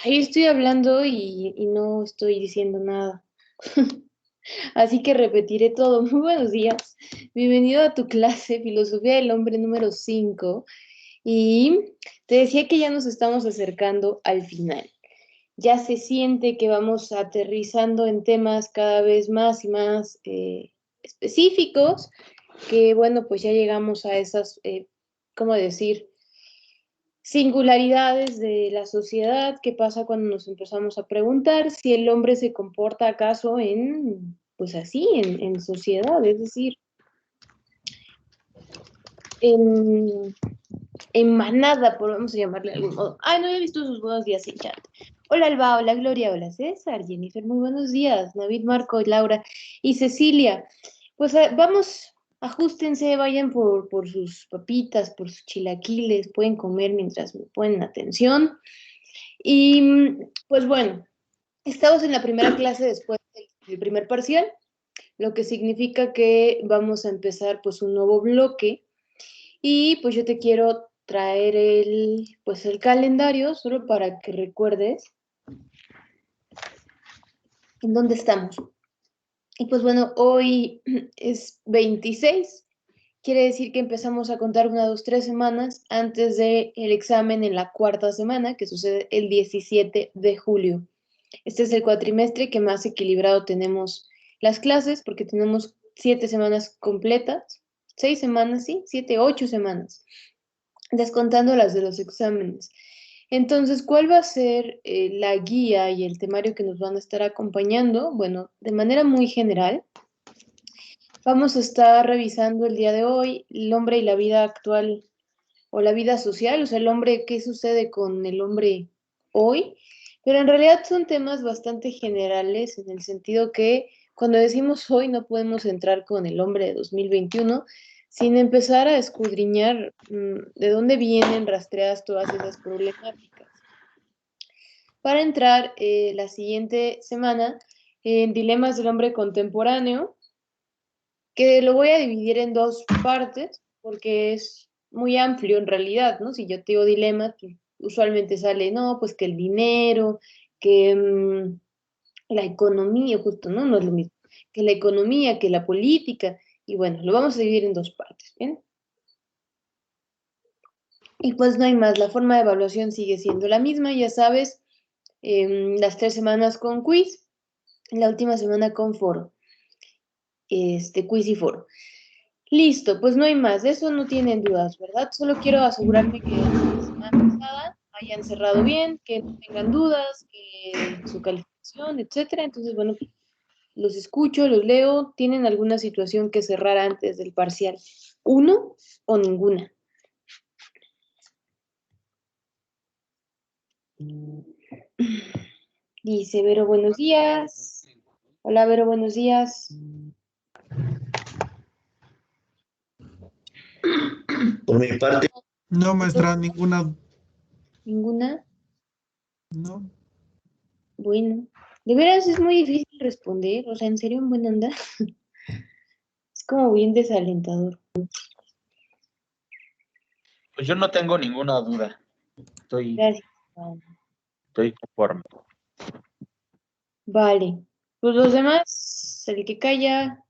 Ahí estoy hablando y no estoy diciendo nada. Así que repetiré todo. Muy buenos días. Bienvenido a tu clase, Filosofía del Hombre número 5. Y te decía que ya nos estamos acercando al final. Ya se siente que vamos aterrizando en temas cada vez más y más específicos, que bueno, pues ya llegamos a esas, ¿cómo decir? Singularidades de la sociedad, qué pasa cuando nos empezamos a preguntar si el hombre se comporta acaso en, pues así, en sociedad, es decir, en, en manada, vamos a llamarle de algún modo. Ay, no había visto sus buenos días en chat. Hola Alba, hola Gloria, hola César, Jennifer, muy buenos días, David, Marco, Laura y Cecilia. Pues vamos, ajustense, vayan por sus papitas, por sus chilaquiles, pueden comer mientras me ponen atención. Y pues bueno, estamos en la primera clase después del primer parcial, lo que significa que vamos a empezar pues un nuevo bloque y pues yo te quiero traer pues el calendario solo para que recuerdes en dónde estamos. Y pues bueno, hoy es 26, quiere decir que empezamos a contar 1, 2, 3 semanas antes del examen en la cuarta semana, que sucede el 17 de julio. Este es el cuatrimestre que más equilibrado tenemos las clases, porque tenemos 7 semanas completas, 6 semanas, sí, 7, 8 semanas, descontando las de los exámenes. Entonces, ¿cuál va a ser la guía y el temario que nos van a estar acompañando? Bueno, de manera muy general, vamos a estar revisando el día de hoy el hombre y la vida actual o la vida social, o sea, el hombre, qué sucede con el hombre hoy, pero en realidad son temas bastante generales en el sentido que cuando decimos hoy no podemos entrar con el hombre de 2021 sin empezar a escudriñar de dónde vienen rastreadas todas esas problemáticas. Para entrar la siguiente semana en Dilemas del Hombre Contemporáneo, que lo voy a dividir en dos partes porque es muy amplio en realidad, ¿no? Si yo te digo dilema, pues, usualmente sale, no, pues que el dinero, que la economía, justo, ¿no? No es lo mismo. Que la economía, que la política, y bueno, lo vamos a dividir en dos partes, ¿bien? Y pues no hay más, la forma de evaluación sigue siendo la misma, ya sabes, las 3 semanas con quiz, la última semana con foro, quiz y foro. Listo, pues no hay más, de eso no tienen dudas, ¿verdad? Solo quiero asegurarme que la semana pasada hayan cerrado bien, que no tengan dudas, que su calificación, etcétera. Entonces, bueno, los escucho, los leo. ¿Tienen alguna situación que cerrar antes del parcial? ¿Uno o ninguna? Dice Vero, buenos días. Hola, Vero, buenos días. Por mi parte, No, maestra, ninguna. ¿Ninguna? No. Bueno, de veras es muy difícil responder, o sea, en serio, en buena onda. Es como bien desalentador. Pues yo no tengo ninguna duda. Estoy Gracias. conforme. Vale. Pues los demás, el que calla,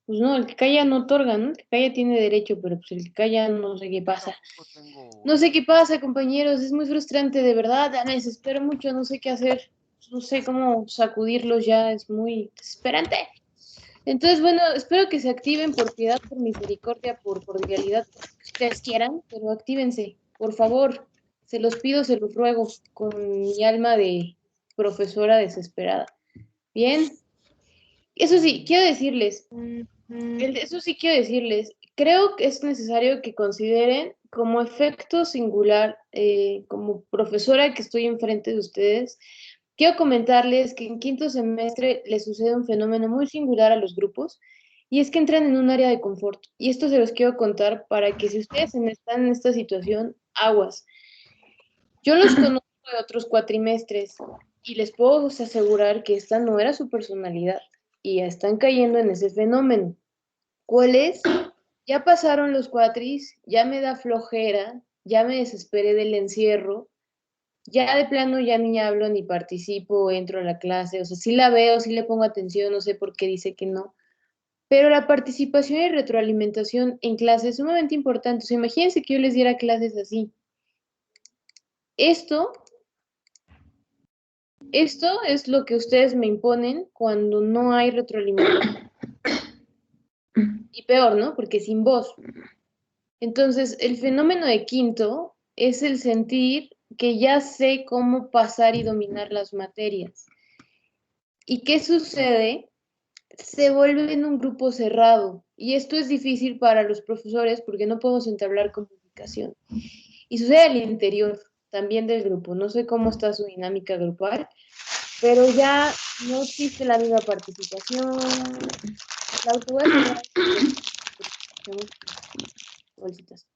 pues no, el que calla no otorga, ¿no? El que calla tiene derecho, pero pues el que calla no sé qué pasa. No sé qué pasa, compañeros, es muy frustrante, de verdad, me desespero mucho, no sé qué hacer, no sé cómo sacudirlos ya, es muy desesperante. Entonces, bueno, espero que se activen por piedad, por misericordia, por cordialidad, por lo que ustedes quieran, pero actívense, por favor, se los pido, se los ruego, con mi alma de profesora desesperada. Bien, eso sí, quiero decirles, eso sí quiero decirles, creo que es necesario que consideren como efecto singular, como profesora que estoy enfrente de ustedes, quiero comentarles que en quinto semestre les sucede un fenómeno muy singular a los grupos y es que entran en un área de confort. Y esto se los quiero contar para que si ustedes están en esta situación, aguas. Yo los conozco de otros cuatrimestres y les puedo asegurar que esta no era su personalidad y ya están cayendo en ese fenómeno. ¿Cuál es? Ya pasaron los cuatris, ya me da flojera, ya me desesperé del encierro, Ya de plano ya ni hablo, ni participo, entro a la clase, o sea, sí la veo, sí le pongo atención, no sé por qué dice que no. Pero la participación y retroalimentación en clase es sumamente importante. O sea, imagínense que yo les diera clases así. Esto es lo que ustedes me imponen cuando no hay retroalimentación. Y peor, ¿no? Porque sin voz. Entonces, el fenómeno de quinto es el sentir que ya sé cómo pasar y dominar las materias. ¿Y qué sucede? Se vuelve en un grupo cerrado. Y esto es difícil para los profesores porque no podemos entablar comunicación. Y sucede al interior también del grupo. No sé cómo está su dinámica grupal, pero ya no existe la misma participación. La autoridad bolsitas.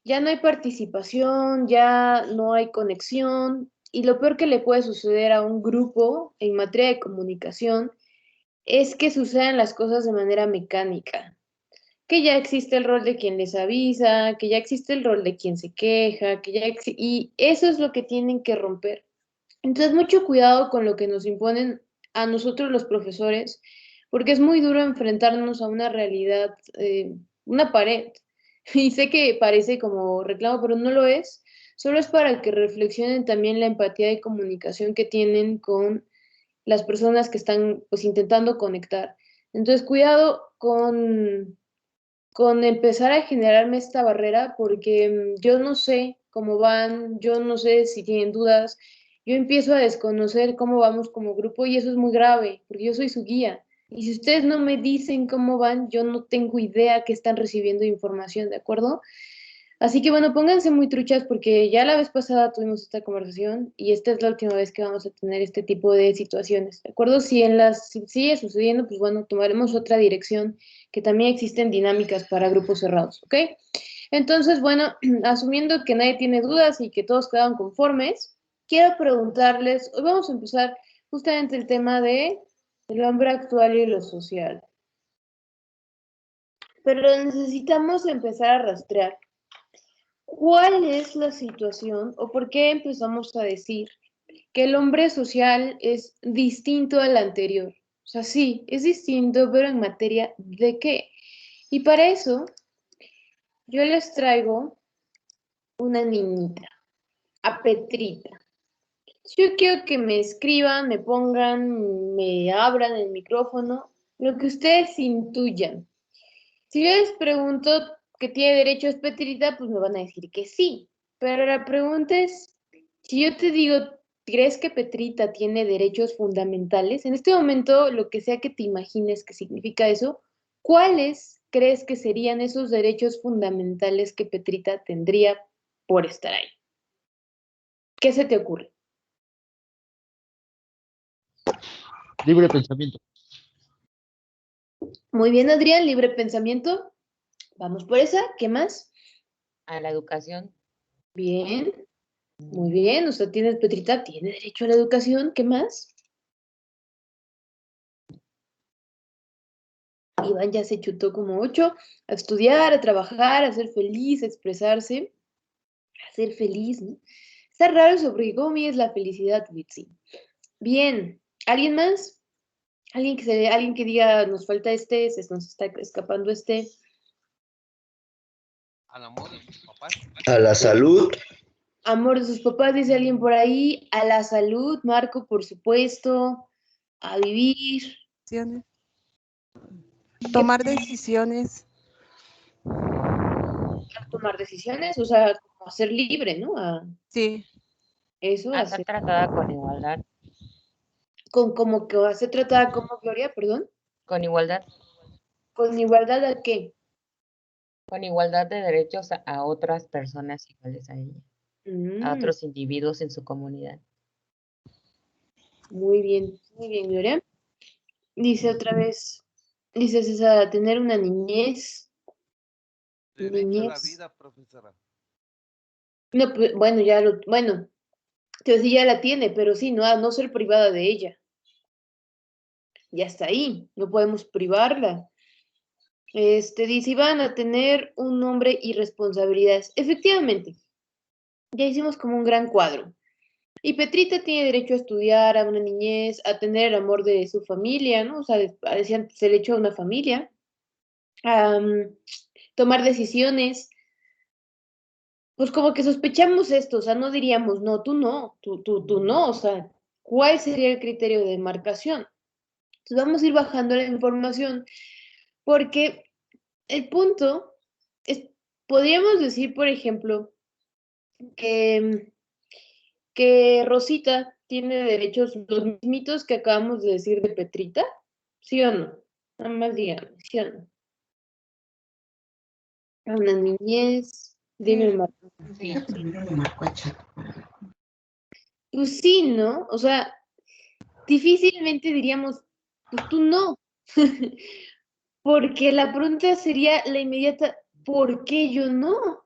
Ya no hay participación, ya no hay conexión. Y lo peor que le puede suceder a un grupo en materia de comunicación es que sucedan las cosas de manera mecánica. Que ya existe el rol de quien les avisa, que ya existe el rol de quien se queja, y eso es lo que tienen que romper. Entonces, mucho cuidado con lo que nos imponen a nosotros los profesores, porque es muy duro enfrentarnos a una realidad, una pared. Y sé que parece como reclamo, pero no lo es. Solo es para que reflexionen también la empatía y comunicación que tienen con las personas que están pues intentando conectar. Entonces, cuidado con empezar a generarme esta barrera porque yo no sé cómo van, yo no sé si tienen dudas, yo empiezo a desconocer cómo vamos como grupo y eso es muy grave porque yo soy su guía. Y si ustedes no me dicen cómo van, yo no tengo idea que están recibiendo información, ¿de acuerdo? Así que bueno, pónganse muy truchas porque ya la vez pasada tuvimos esta conversación y esta es la última vez que vamos a tener este tipo de situaciones, ¿de acuerdo? Si sigue sucediendo, pues bueno, tomaremos otra dirección, que también existen dinámicas para grupos cerrados, ¿ok? Entonces, bueno, asumiendo que nadie tiene dudas y que todos quedaron conformes, quiero preguntarles, hoy vamos a empezar justamente el tema de el hombre actual y lo social. Pero necesitamos empezar a rastrear. ¿Cuál es la situación o por qué empezamos a decir que el hombre social es distinto al anterior? O sea, sí, es distinto, pero en materia de qué. Y para eso, yo les traigo una niñita, a Petrita. Yo quiero que me escriban, me pongan, me abran el micrófono, lo que ustedes intuyan. Si yo les pregunto que tiene derechos Petrita, pues me van a decir que sí. Pero la pregunta es, si yo te digo, ¿crees que Petrita tiene derechos fundamentales? En este momento, lo que sea que te imagines que significa eso, ¿cuáles crees que serían esos derechos fundamentales que Petrita tendría por estar ahí? ¿Qué se te ocurre? Libre pensamiento. Muy bien, Adrián, libre pensamiento. Vamos por esa. ¿Qué más? A la educación. Bien, muy bien. Usted tiene, Petrita, tiene derecho a la educación. ¿Qué más? Iván ya se chutó como 8, a estudiar, a trabajar, a ser feliz, a expresarse, a ser feliz, ¿no? Está raro eso, porque ¿cómo mides la felicidad, Witsi? Bien, ¿alguien más? ¿Alguien que diga, nos falta este, se nos está escapando este? Al amor de sus papás. A la salud, Amor de sus papás, dice alguien por ahí, a la salud, Marco, por supuesto, a vivir. Decisiones. Tomar decisiones. A tomar decisiones, o sea, como a ser libre, ¿no? A Sí, eso, A a ser ser, tratada con igualdad. con como que a ser tratada como Gloria, perdón, Con igualdad. con igualdad a qué. Con igualdad de derechos a otras personas iguales a ella. A otros individuos en su comunidad. Muy bien, Gloria. Dice otra vez, dice César, tener una niñez. Derecho a la vida, profesora. No, bueno, bueno, entonces ya la tiene, pero sí, no, a no ser privada de ella. Ya está ahí, no podemos privarla. Dice, van a tener un nombre y responsabilidades. Efectivamente, Ya hicimos como un gran cuadro. Y Petrita tiene derecho a estudiar, a una niñez, a tener el amor de su familia, ¿no? O sea, decían, se le echó a una familia, a tomar decisiones. Pues como que sospechamos esto, o sea, no diríamos, no, tú no, o sea, ¿cuál sería el criterio de demarcación? Entonces vamos a ir bajando la información, porque el punto es, podríamos decir, por ejemplo, que, que Rosita tiene derechos los mismitos que acabamos de decir de Petrita, ¿sí o no? Nada más díganme, ¿sí o no? A una niñez, dime más. Sí. Pues sí, ¿no? O sea, difícilmente diríamos, pues tú no, porque la pregunta sería la inmediata, ¿por qué yo no?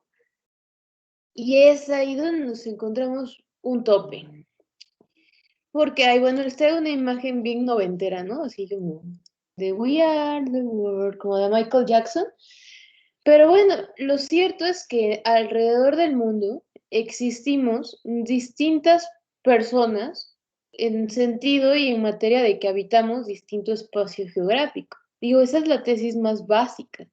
Y es ahí donde nos encontramos un tope. Porque, ay, bueno, les traigo una imagen bien noventera, ¿no? Así como de We Are the World, como de Michael Jackson. Pero bueno, lo cierto es que alrededor del mundo existimos distintas personas en sentido y en materia de que habitamos distinto espacio geográfico. Digo, esa es la tesis más básica.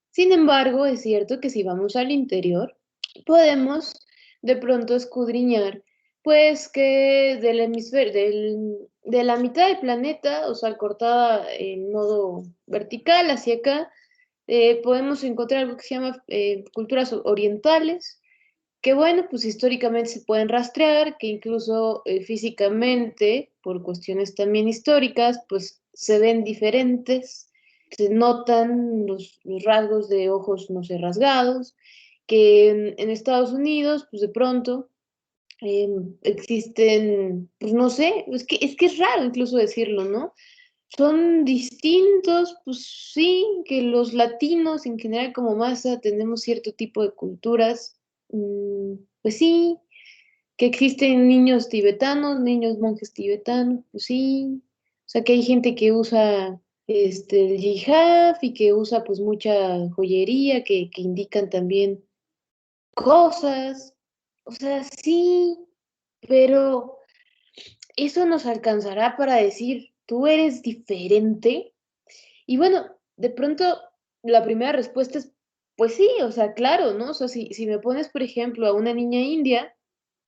Sin embargo, es cierto que si vamos al interior, podemos de pronto escudriñar, pues que del hemisferio, de la mitad del planeta, o sea, cortada en modo vertical hacia acá, podemos encontrar algo que se llama culturas orientales, que bueno, pues históricamente se pueden rastrear, que incluso físicamente, por cuestiones también históricas, pues se ven diferentes, se notan los rasgos de ojos, no sé, rasgados, que en Estados Unidos, pues de pronto existen, pues no sé, es que es raro incluso decirlo, ¿no? Son distintos, pues sí, que los latinos en general como masa tenemos cierto tipo de culturas, pues sí, que existen niños tibetanos, niños monjes tibetanos, pues sí, o sea que hay gente que usa el yihad y que usa pues mucha joyería que indican también cosas, o sea, sí, pero eso nos alcanzará para decir, tú eres diferente. Y bueno, de pronto la primera respuesta es, pues sí, o sea, claro, ¿no? O sea, si me pones, por ejemplo, a una niña india,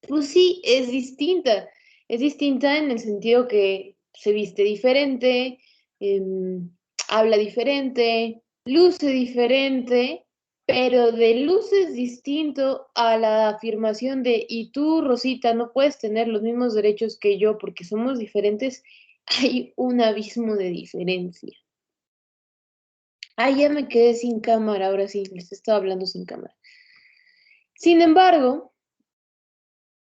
pues sí, es distinta. Es distinta en el sentido que se viste diferente, em, habla diferente, luce diferente, pero de luces distinto a la afirmación de, y tú, Rosita, no puedes tener los mismos derechos que yo porque somos diferentes, hay un abismo de diferencia. Ah, ya me quedé sin cámara, ahora sí, les estaba hablando sin cámara. Sin embargo,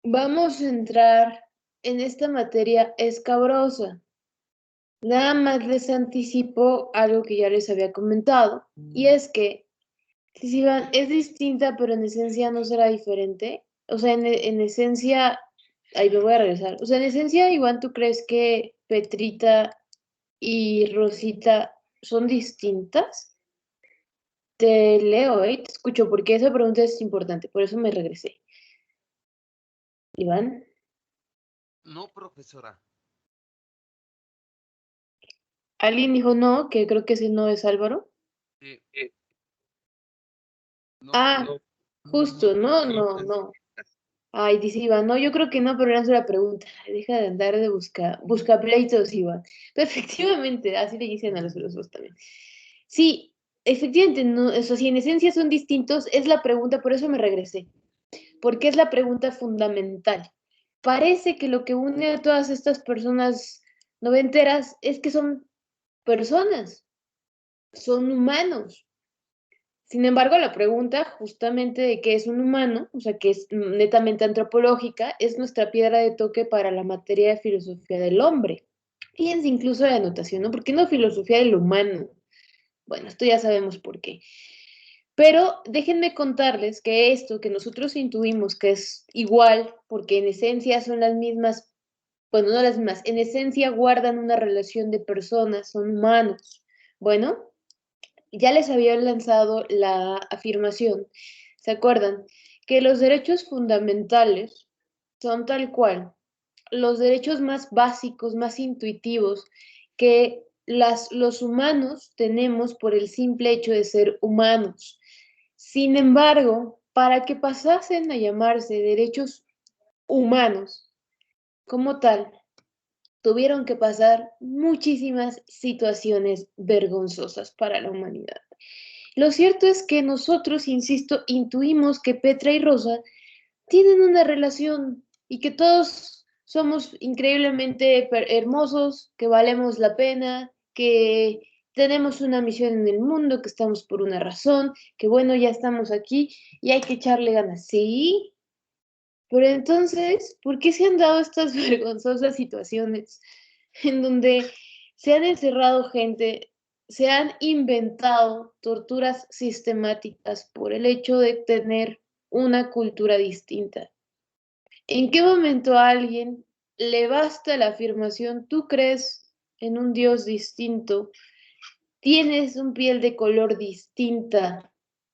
vamos a entrar en esta materia escabrosa. Nada más les anticipo algo que ya les había comentado, y es que, si van, es distinta, pero en esencia no será diferente. O sea, en esencia, ahí me voy a regresar. O sea, en esencia, Iván, ¿tú crees que Petrita y Rosita son distintas? Te leo, te escucho, porque esa pregunta es importante, por eso me regresé. Iván, No, profesora. alguien dijo no, que creo que ese no es Álvaro. Eh, no, Ah, justo, no. Ay, dice Iván, no, yo creo que no, pero era la pregunta. Deja de andar de busca pleitos, Iván. Pero efectivamente, así le dicen a los filósofos también. Sí, efectivamente, no, eso sí, en esencia son distintos, es la pregunta, por eso me regresé, porque es la pregunta fundamental. Parece que lo que une a todas estas personas noventeras es que son personas, son humanos. Sin embargo, la pregunta justamente de qué es un humano, o sea, que es netamente antropológica, es nuestra piedra de toque para la materia de filosofía del hombre. Fíjense incluso la anotación, ¿no? ¿Por qué no filosofía del humano? Bueno, esto ya sabemos por qué. Pero déjenme contarles que esto que nosotros intuimos que es igual, porque en esencia son las mismas, bueno, no las mismas, en esencia guardan una relación de personas, son humanos. Bueno, ya les había lanzado la afirmación, ¿se acuerdan? que los derechos fundamentales son tal cual los derechos más básicos, más intuitivos que los humanos tenemos por el simple hecho de ser humanos. Sin embargo, para que pasasen a llamarse derechos humanos como tal, tuvieron que pasar muchísimas situaciones vergonzosas para la humanidad. Lo cierto es que nosotros, insisto, intuimos que Petra y Rosa tienen una relación y que todos somos increíblemente hermosos, que valemos la pena, que tenemos una misión en el mundo, que estamos por una razón, que bueno, ya estamos aquí y hay que echarle ganas. Sí, pero entonces, ¿por qué se han dado estas vergonzosas situaciones en donde se han encerrado gente, se han inventado torturas sistemáticas por el hecho de tener una cultura distinta? ¿En qué momento a alguien le basta la afirmación, tú crees en un Dios distinto, tienes un piel de color distinta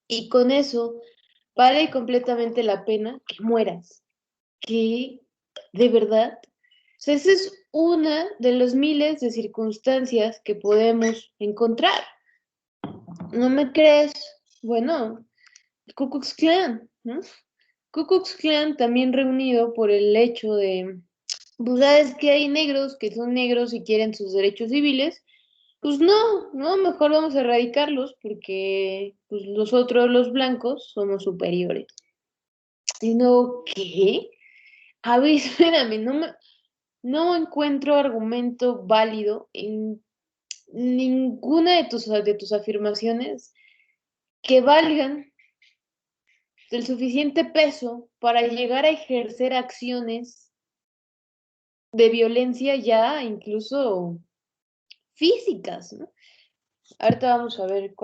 y con eso vale completamente la pena que mueras? ¿Qué? ¿De verdad? O sea, esa es una de los miles de circunstancias que podemos encontrar. ¿No me crees? Bueno, Ku Klux Klan, ¿no? Ku Klux Klan también reunido por el hecho de, pues sabes que hay negros que son negros y quieren sus derechos civiles, pues no, mejor vamos a erradicarlos porque pues, nosotros los blancos somos superiores. Y no, ¿qué? A ver, espérame, no encuentro argumento válido en ninguna de tus afirmaciones que valgan del suficiente peso para llegar a ejercer acciones de violencia ya incluso físicas, ¿no? Ahorita vamos a ver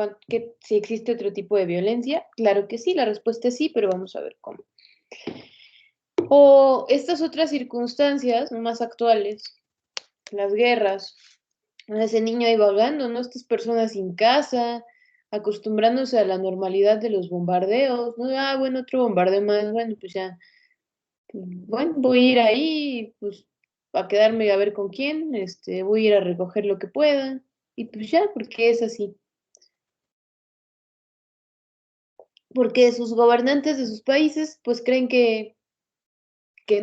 si existe otro tipo de violencia. Claro que sí, la respuesta es sí, pero vamos a ver cómo. O estas otras circunstancias más actuales, las guerras, ese niño ahí vagando, ¿no? Estas personas sin casa, acostumbrándose a la normalidad de los bombardeos, ¿no? Ah, bueno, otro bombardeo más, bueno, pues ya, bueno, voy a ir ahí, pues, a quedarme a ver con quién, voy a ir a recoger lo que pueda, y pues ya, porque es así. Porque sus gobernantes de sus países, pues creen que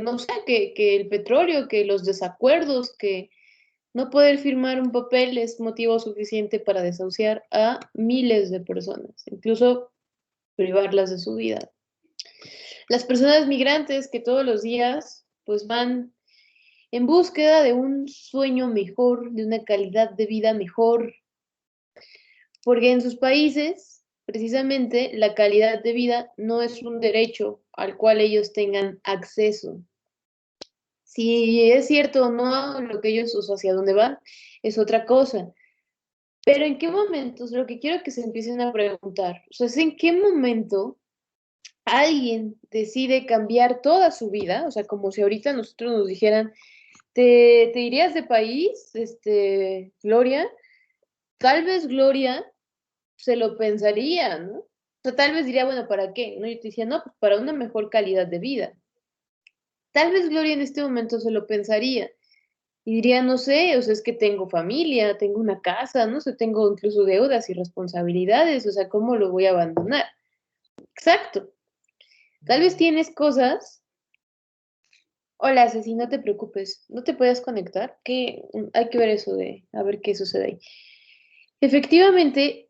no sé, que el petróleo, que los desacuerdos, que no poder firmar un papel es motivo suficiente para desahuciar a miles de personas, incluso privarlas de su vida. Las personas migrantes que todos los días pues van en búsqueda de un sueño mejor, de una calidad de vida mejor, porque en sus países precisamente la calidad de vida no es un derecho al cual ellos tengan acceso. Si es cierto o no lo que ellos, o sea, hacia dónde van, es otra cosa. Pero ¿en qué momentos? Lo que quiero que se empiecen a preguntar, o sea, es en qué momento alguien decide cambiar toda su vida, o sea, como si ahorita nosotros nos dijeran, ¿te irías de país, Gloria? Tal vez Gloria se lo pensaría, ¿no? O sea, tal vez diría, bueno, ¿para qué? ¿No? Yo te decía, no, pues para una mejor calidad de vida. Tal vez Gloria en este momento se lo pensaría y diría, no sé, o sea, es que tengo familia, tengo una casa, no sé, tengo incluso deudas y responsabilidades, o sea, ¿cómo lo voy a abandonar? Exacto. Tal vez tienes cosas. Hola, Ceci, no te preocupes, no te puedes conectar, que hay que ver eso de, a ver qué sucede ahí. Efectivamente,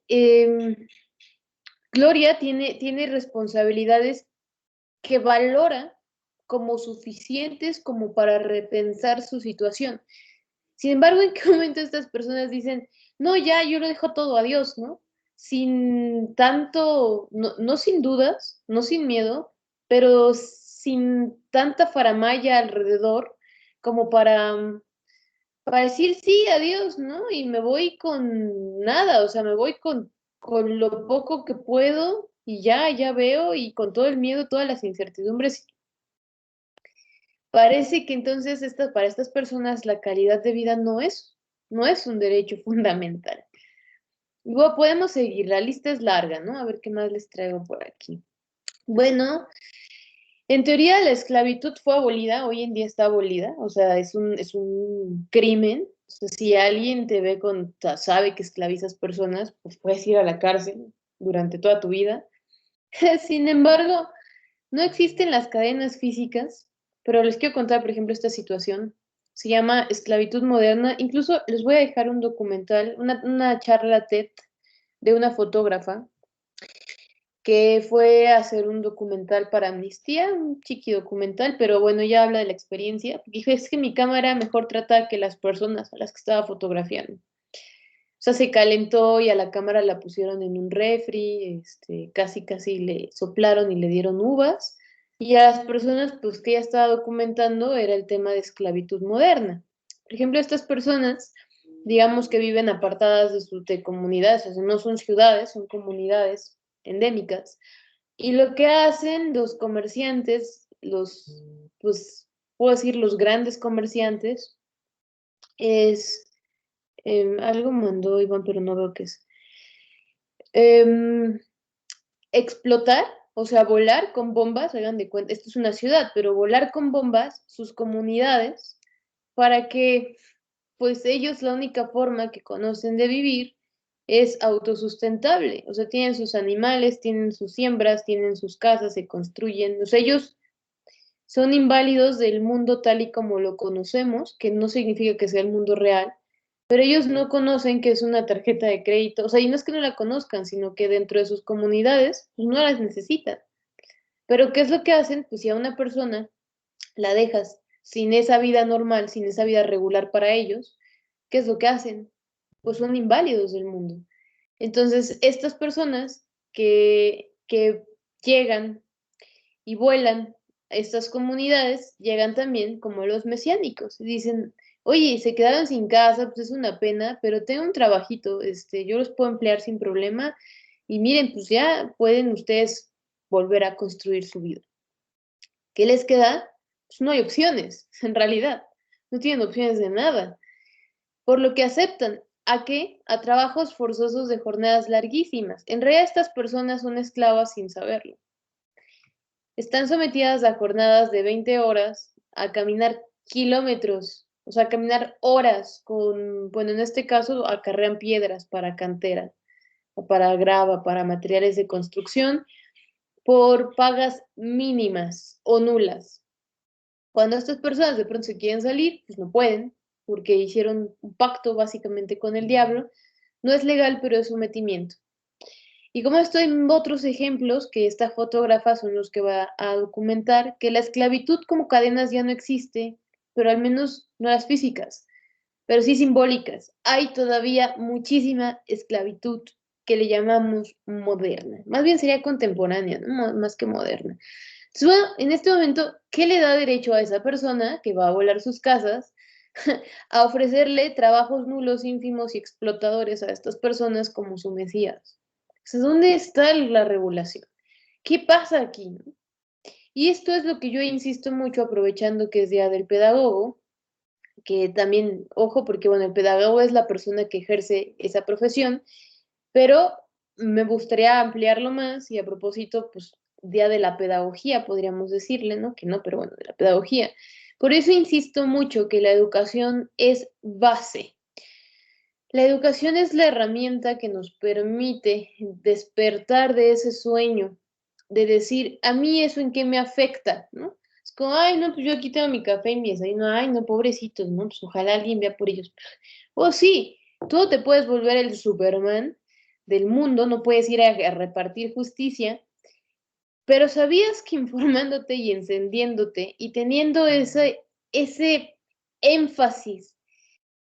Gloria tiene responsabilidades que valora como suficientes como para repensar su situación. Sin embargo, ¿en qué momento estas personas dicen, no, ya, yo lo dejo todo, adiós, ¿no? Sin tanto, no sin dudas, no sin miedo, pero sin tanta faramalla alrededor como para decir sí, adiós, ¿no? Y me voy con nada, o sea, me voy con lo poco que puedo y ya veo y con todo el miedo, todas las incertidumbres. Parece que entonces para estas personas la calidad de vida no es un derecho fundamental. Luego podemos seguir, la lista es larga, ¿no? A ver qué más les traigo por aquí. Bueno, en teoría la esclavitud fue abolida, hoy en día está abolida, o sea, es un crimen. O sea, si alguien te ve sabe que esclavizas personas, pues puedes ir a la cárcel durante toda tu vida. Sin embargo, no existen las cadenas físicas, pero les quiero contar, por ejemplo, esta situación. Se llama esclavitud moderna. Incluso les voy a dejar un documental, una charla TED de una fotógrafa que fue a hacer un documental para Amnistía, un chiqui documental, pero bueno, ya habla de la experiencia. Dije, es que mi cámara mejor trata que las personas a las que estaba fotografiando. O sea, se calentó y a la cámara la pusieron en un refri, casi le soplaron y le dieron uvas. Y a las personas, pues, que ella estaba documentando era el tema de esclavitud moderna. Por ejemplo, estas personas, digamos que viven apartadas de sus comunidades, o sea, no son ciudades, son comunidades endémicas. Y lo que hacen los comerciantes, pues, puedo decir, los grandes comerciantes, es, algo mandó Iván, pero no veo qué es. Em, Explotar, o sea, volar con bombas, hagan de cuenta, esto es una ciudad, pero volar con bombas sus comunidades para que, pues ellos la única forma que conocen de vivir es autosustentable, o sea, tienen sus animales, tienen sus siembras, tienen sus casas, se construyen, o sea, ellos son inválidos del mundo tal y como lo conocemos, que no significa que sea el mundo real, pero ellos no conocen que es una tarjeta de crédito, o sea, y no es que no la conozcan, sino que dentro de sus comunidades pues, no las necesitan. Pero ¿qué es lo que hacen? Pues si a una persona la dejas sin esa vida normal, sin esa vida regular para ellos, ¿qué es lo que hacen? Pues son inválidos del mundo. Entonces, estas personas que llegan y vuelan a estas comunidades, llegan también como los mesiánicos. Dicen, oye, se quedaron sin casa, pues es una pena, pero tengo un trabajito, yo los puedo emplear sin problema y miren, pues ya pueden ustedes volver a construir su vida. ¿Qué les queda? Pues no hay opciones, en realidad. No tienen opciones de nada. Por lo que aceptan. ¿A qué? A trabajos forzosos de jornadas larguísimas. En realidad estas personas son esclavas sin saberlo. Están sometidas a jornadas de 20 horas, a caminar kilómetros, o sea, a caminar horas bueno, en este caso acarrean piedras para cantera, o para grava, para materiales de construcción, por pagas mínimas o nulas. Cuando estas personas de pronto se quieren salir, pues no pueden, porque hicieron un pacto básicamente con el diablo. No es legal, pero es sometimiento. Y como esto en otros ejemplos que esta fotógrafa son los que va a documentar, que la esclavitud como cadenas ya no existe, pero al menos no las físicas, pero sí simbólicas. Hay todavía muchísima esclavitud que le llamamos moderna. Más bien sería contemporánea, ¿no? Más que moderna. Entonces, bueno, en este momento, ¿qué le da derecho a esa persona que va a volar sus casas a ofrecerle trabajos nulos, ínfimos y explotadores a estas personas como su mesías? O sea, ¿dónde está la regulación? ¿Qué pasa aquí? ¿No? Y esto es lo que yo insisto mucho, aprovechando que es Día del Pedagogo, que también, ojo, porque bueno, el pedagogo es la persona que ejerce esa profesión, pero me gustaría ampliarlo más y a propósito, pues, Día de la Pedagogía, podríamos decirle, ¿no? Que no, pero bueno, de la pedagogía. Por eso insisto mucho que la educación es base. La educación es la herramienta que nos permite despertar de ese sueño, de decir, a mí eso en qué me afecta, ¿no? Es como, ay, no, pues yo aquí tengo mi café y mi desayuno, ay, no, pobrecitos, ¿no? Pues ojalá alguien vea por ellos. O sí, tú te puedes volver el Superman del mundo, no puedes ir a repartir justicia, pero ¿sabías que informándote y encendiéndote y teniendo ese énfasis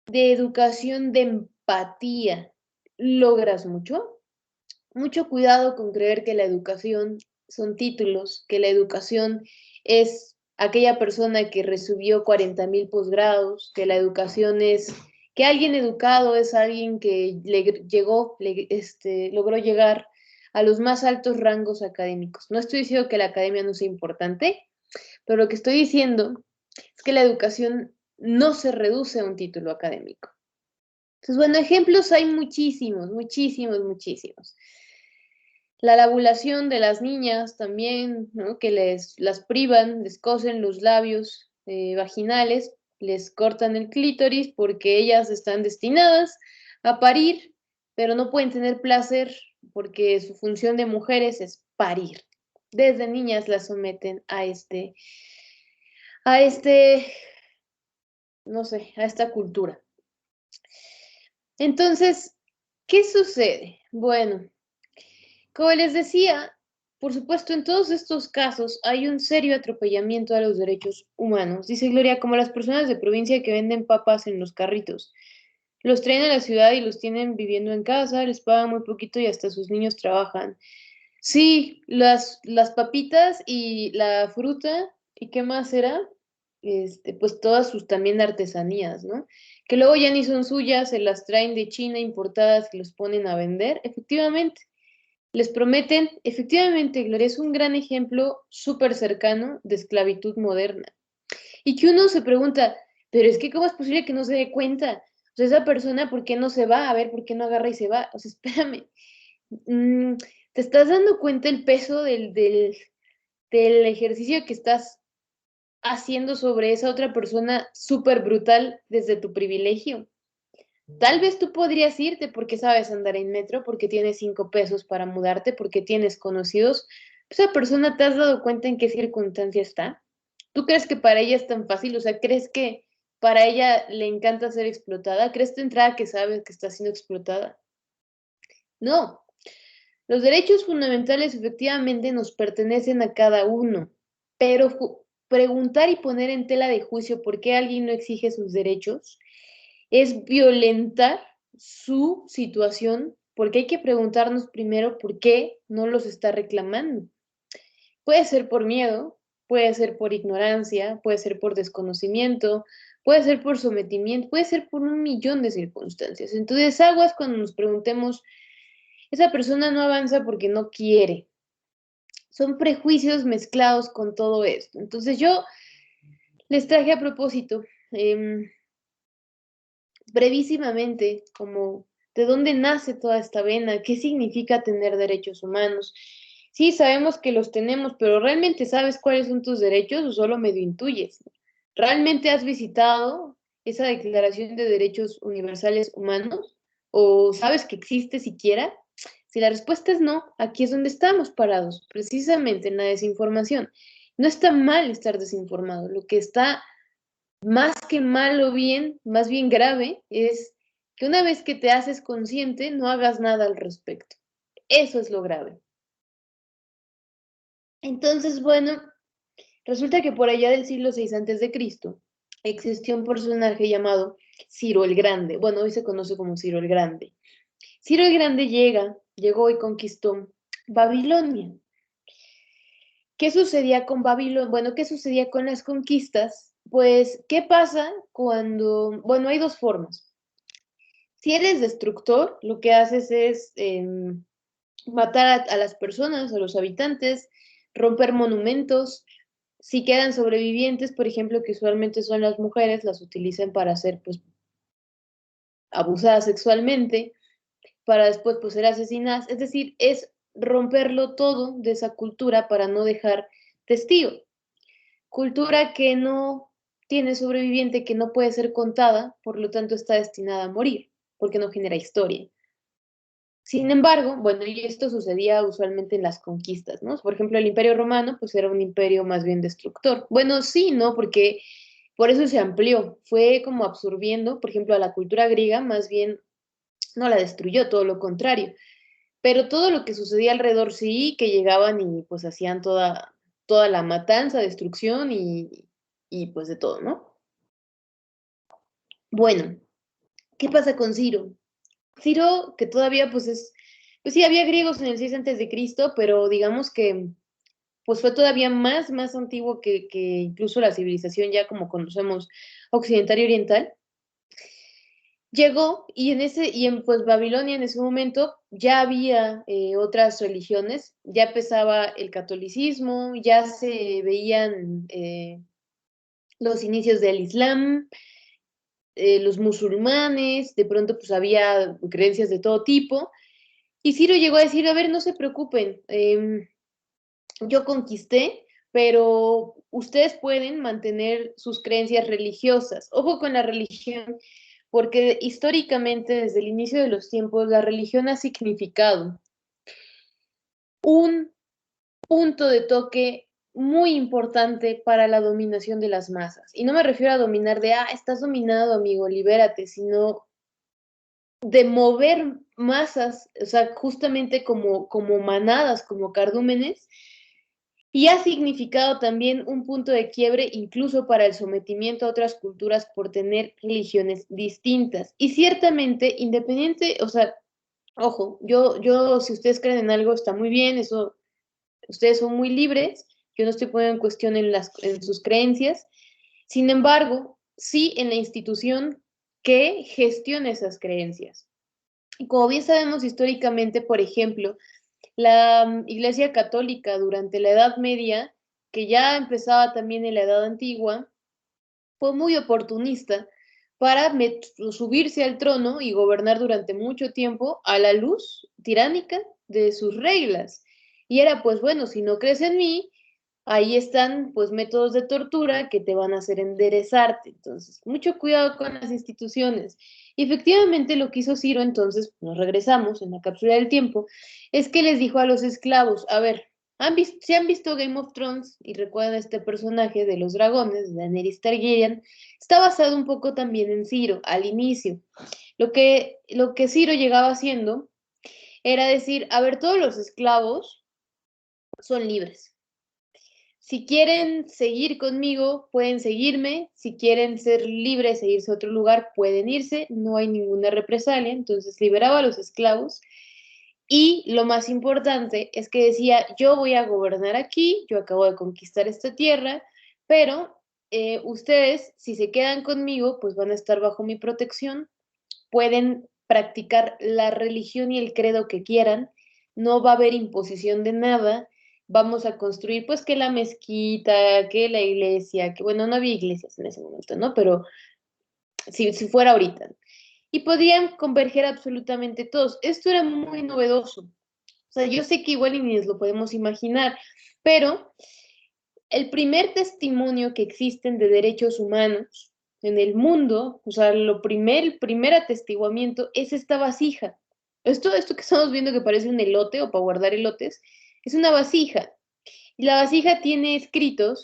de educación, de empatía, logras mucho? Mucho cuidado con creer que la educación son títulos, que la educación es aquella persona que recibió 40,000 posgrados, que la educación es, que alguien educado es alguien que logró llegar a los más altos rangos académicos. No estoy diciendo que la academia no sea importante, pero lo que estoy diciendo es que la educación no se reduce a un título académico. Entonces, bueno, ejemplos hay muchísimos, muchísimos, muchísimos. La labulación de las niñas también, ¿no? Que las privan, les cosen los labios vaginales, les cortan el clítoris porque ellas están destinadas a parir, pero no pueden tener placer porque su función de mujeres es parir. Desde niñas las someten a no sé, a esta cultura. Entonces, ¿qué sucede? Bueno, como les decía, por supuesto, en todos estos casos hay un serio atropellamiento a los derechos humanos. Dice Gloria, como las personas de provincia que venden papas en los carritos. Los traen a la ciudad y los tienen viviendo en casa, les pagan muy poquito y hasta sus niños trabajan. Sí, las papitas y la fruta, ¿y qué más era? Pues todas sus también artesanías, ¿no? Que luego ya ni son suyas, se las traen de China importadas y los ponen a vender, efectivamente. Les prometen, efectivamente, Gloria, es un gran ejemplo súper cercano de esclavitud moderna. Y que uno se pregunta, pero es que ¿cómo es posible que no se dé cuenta? O sea, esa persona, ¿por qué no se va? A ver, ¿por qué no agarra y se va? O sea, espérame. ¿Te estás dando cuenta el peso del ejercicio que estás haciendo sobre esa otra persona súper brutal desde tu privilegio? Tal vez tú podrías irte porque sabes andar en metro, porque tienes 5 pesos para mudarte, porque tienes conocidos. Esa persona, ¿te has dado cuenta en qué circunstancia está? ¿Tú crees que para ella es tan fácil? O sea, ¿crees que para ella le encanta ser explotada? ¿Crees de entrada que sabe que está siendo explotada? No. Los derechos fundamentales efectivamente nos pertenecen a cada uno, pero preguntar y poner en tela de juicio por qué alguien no exige sus derechos es violentar su situación, porque hay que preguntarnos primero por qué no los está reclamando. Puede ser por miedo, puede ser por ignorancia, puede ser por desconocimiento, puede ser por sometimiento, puede ser por un millón de circunstancias. Entonces, aguas cuando nos preguntemos, esa persona no avanza porque no quiere. Son prejuicios mezclados con todo esto. Entonces, yo les traje a propósito brevísimamente, como de dónde nace toda esta vena, qué significa tener derechos humanos. Sí, sabemos que los tenemos, pero ¿realmente sabes cuáles son tus derechos o solo medio intuyes? ¿Realmente has visitado esa Declaración de Derechos Universales Humanos? ¿O sabes que existe siquiera? Si la respuesta es no, aquí es donde estamos parados, precisamente en la desinformación. No está mal estar desinformado, lo que está más que mal o bien, más bien grave, es que una vez que te haces consciente, no hagas nada al respecto. Eso es lo grave. Entonces, bueno, resulta que por allá del siglo VI a.C. existió un personaje llamado Ciro el Grande. Bueno, hoy se conoce como Ciro el Grande. Ciro el Grande llegó y conquistó Babilonia. ¿Qué sucedía con Babilonia? Bueno, ¿qué sucedía con las conquistas? Pues, ¿qué pasa cuando, bueno, hay dos formas. Si eres destructor, lo que haces es matar a las personas, a los habitantes, romper monumentos. Si quedan sobrevivientes, por ejemplo, que usualmente son las mujeres, las utilizan para ser pues, abusadas sexualmente, para después pues, ser asesinadas. Es decir, es romperlo todo de esa cultura para no dejar testigo. Cultura que no tiene sobreviviente, que no puede ser contada, por lo tanto está destinada a morir, porque no genera historia. Sin embargo, bueno, y esto sucedía usualmente en las conquistas, ¿no? Por ejemplo, el Imperio Romano, pues era un imperio más bien destructor. Bueno, sí, ¿no? Porque por eso se amplió, fue como absorbiendo, por ejemplo, a la cultura griega, más bien no la destruyó, todo lo contrario. Pero todo lo que sucedía alrededor sí, que llegaban y pues hacían toda la matanza, destrucción y pues de todo, ¿no? Bueno, ¿qué pasa con Ciro? Ciro, que todavía pues sí, había griegos en el 6 a.C., pero digamos que pues fue todavía más antiguo que incluso la civilización ya como conocemos occidental y oriental. Llegó y en pues Babilonia en ese momento ya había otras religiones, ya empezaba el catolicismo, ya se veían los inicios del Islam, los musulmanes, de pronto pues había creencias de todo tipo. Y Ciro llegó a decir, a ver, no se preocupen, yo conquisté, pero ustedes pueden mantener sus creencias religiosas. Ojo con la religión, porque históricamente, desde el inicio de los tiempos, la religión ha significado un punto de toque muy importante para la dominación de las masas. Y no me refiero a dominar de, estás dominado, amigo, libérate, sino de mover masas, o sea, justamente como manadas, como cardúmenes, y ha significado también un punto de quiebre incluso para el sometimiento a otras culturas por tener religiones distintas. Y ciertamente, independiente, o sea, ojo, yo, si ustedes creen en algo, está muy bien, eso, ustedes son muy libres, yo no estoy poniendo en cuestión en sus creencias, sin embargo, sí en la institución que gestiona esas creencias. Y como bien sabemos históricamente, por ejemplo, la Iglesia Católica durante la Edad Media, que ya empezaba también en la Edad Antigua, fue muy oportunista para subirse al trono y gobernar durante mucho tiempo a la luz tiránica de sus reglas. Y era, pues bueno, si no crees en mí, ahí están pues métodos de tortura que te van a hacer enderezarte. Entonces, mucho cuidado con las instituciones. Y efectivamente lo que hizo Ciro, entonces, nos regresamos en la cápsula del tiempo, es que les dijo a los esclavos, a ver, si han visto Game of Thrones y recuerdan este personaje de los dragones, de Daenerys Targaryen, está basado un poco también en Ciro, al inicio. Lo que Ciro llegaba haciendo era decir, a ver, todos los esclavos son libres. Si quieren seguir conmigo, pueden seguirme. Si quieren ser libres e irse a otro lugar, pueden irse. No hay ninguna represalia. Entonces liberaba a los esclavos. Y lo más importante es que decía, yo voy a gobernar aquí, yo acabo de conquistar esta tierra, pero ustedes, si se quedan conmigo, pues van a estar bajo mi protección. Pueden practicar la religión y el credo que quieran. No va a haber imposición de nada. Vamos a construir, pues, que la mezquita, que la iglesia, que bueno, no había iglesias en ese momento, ¿no? Pero si fuera ahorita. Y podían converger absolutamente todos. Esto era muy novedoso. O sea, yo sé que igual ni nos lo podemos imaginar, pero el primer testimonio que existen de derechos humanos en el mundo, o sea, el primer atestiguamiento es esta vasija. Esto que estamos viendo que parece un elote o para guardar elotes, es una vasija. Y la vasija tiene escrito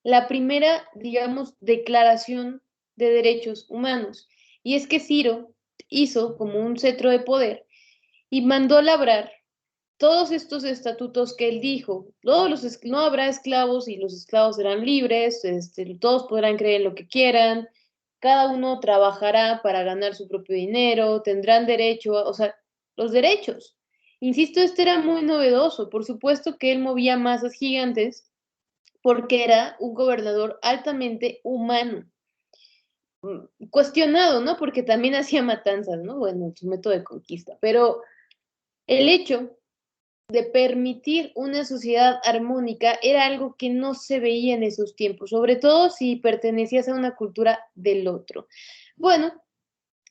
la primera, digamos, declaración de derechos humanos. Y es que Ciro hizo como un cetro de poder y mandó labrar todos estos estatutos que él dijo. No habrá esclavos y los esclavos serán libres, todos podrán creer en lo que quieran, cada uno trabajará para ganar su propio dinero, tendrán derecho, o sea, los derechos. Insisto, este era muy novedoso. Por supuesto que él movía masas gigantes porque era un gobernador altamente humano. Cuestionado, ¿no? Porque también hacía matanzas, ¿no? Bueno, su método de conquista. Pero el hecho de permitir una sociedad armónica era algo que no se veía en esos tiempos, sobre todo si pertenecías a una cultura del otro. Bueno,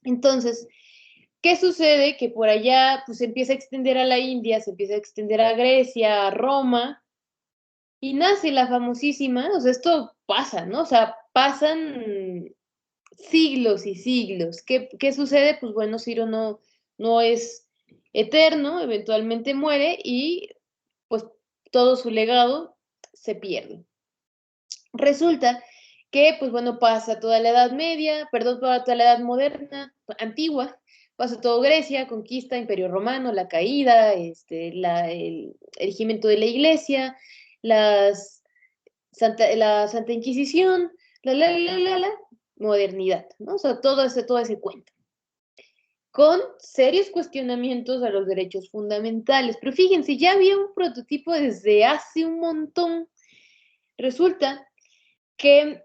entonces, ¿qué sucede? Que por allá pues se empieza a extender a la India, se empieza a extender a Grecia, a Roma, y nace la famosísima, o sea, esto pasa, ¿no? O sea, pasan siglos y siglos. ¿Qué sucede? Pues bueno, Ciro no es eterno, eventualmente muere y pues todo su legado se pierde. Resulta que, pues bueno, pasa toda la Edad Media, perdón, toda la Edad Moderna, antigua, pasa todo Grecia, conquista, Imperio Romano, la caída, el erigimiento de la Iglesia, la Santa Inquisición, la modernidad, ¿no? O sea, todo ese cuento. Con serios cuestionamientos a los derechos fundamentales. Pero fíjense, ya había un prototipo desde hace un montón. Resulta que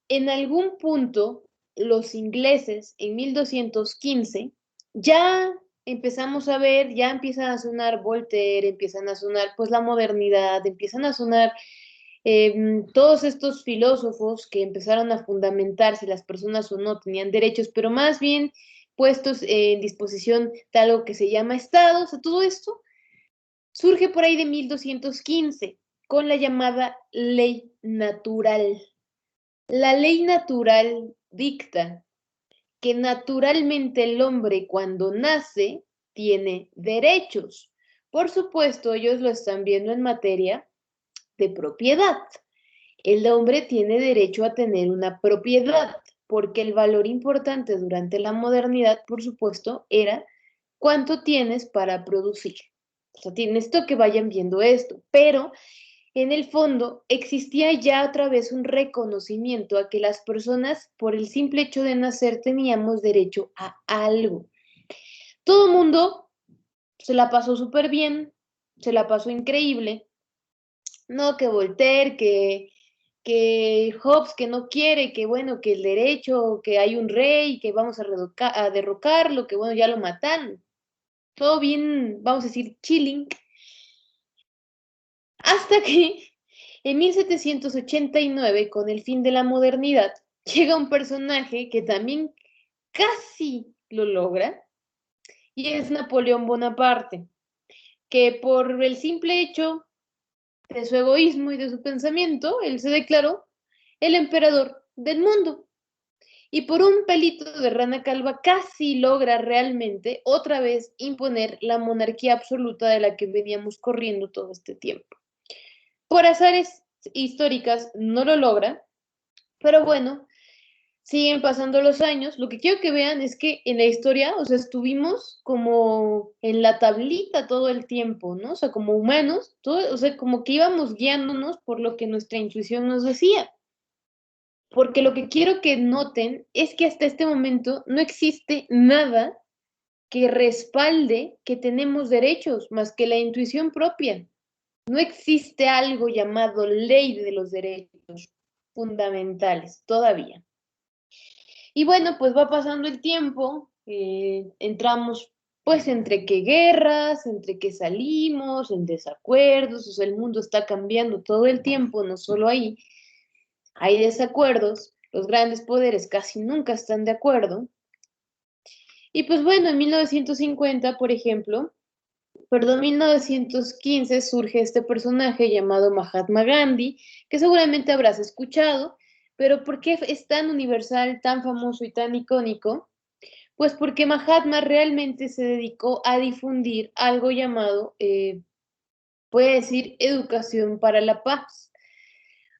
en algún punto los ingleses en 1215 ya empezamos a ver, ya empiezan a sonar Voltaire, empiezan a sonar pues la modernidad, empiezan a sonar todos estos filósofos que empezaron a fundamentar si las personas o no tenían derechos, pero más bien puestos en disposición de algo que se llama Estado. O sea, todo esto surge por ahí de 1215 con la llamada ley natural. La ley natural dicta que naturalmente el hombre cuando nace tiene derechos. Por supuesto, ellos lo están viendo en materia de propiedad. El hombre tiene derecho a tener una propiedad, porque el valor importante durante la modernidad, por supuesto, era cuánto tienes para producir. O sea, necesito que vayan viendo esto, pero en el fondo existía ya otra vez un reconocimiento a que las personas, por el simple hecho de nacer, teníamos derecho a algo. Todo el mundo se la pasó súper bien, se la pasó increíble. No, que Voltaire, que Hobbes, que no quiere, que bueno, que el derecho, que hay un rey, que vamos a derrocarlo, que bueno, ya lo matan. Todo bien, vamos a decir, chilling. Hasta que en 1789, con el fin de la modernidad, llega un personaje que también casi lo logra, y es Napoleón Bonaparte, que por el simple hecho de su egoísmo y de su pensamiento, él se declaró el emperador del mundo. Y por un pelito de rana calva casi logra realmente otra vez imponer la monarquía absoluta de la que veníamos corriendo todo este tiempo. Por azares históricas no lo logra, pero bueno, siguen pasando los años. Lo que quiero que vean es que en la historia, o sea, estuvimos como en la tablita todo el tiempo, ¿no? O sea, como humanos, todo, o sea, como que íbamos guiándonos por lo que nuestra intuición nos decía. Porque lo que quiero que noten es que hasta este momento no existe nada que respalde que tenemos derechos más que la intuición propia. No existe algo llamado ley de los derechos fundamentales todavía. Y bueno, pues va pasando el tiempo, entramos pues entre que guerras, entre que salimos, en desacuerdos, o sea, el mundo está cambiando todo el tiempo, no solo ahí. Hay desacuerdos, los grandes poderes casi nunca están de acuerdo. Y pues bueno, en 1950, por ejemplo, 1915 surge este personaje llamado Mahatma Gandhi, que seguramente habrás escuchado, pero ¿por qué es tan universal, tan famoso y tan icónico? Pues porque Mahatma realmente se dedicó a difundir algo llamado, puede decir, educación para la paz.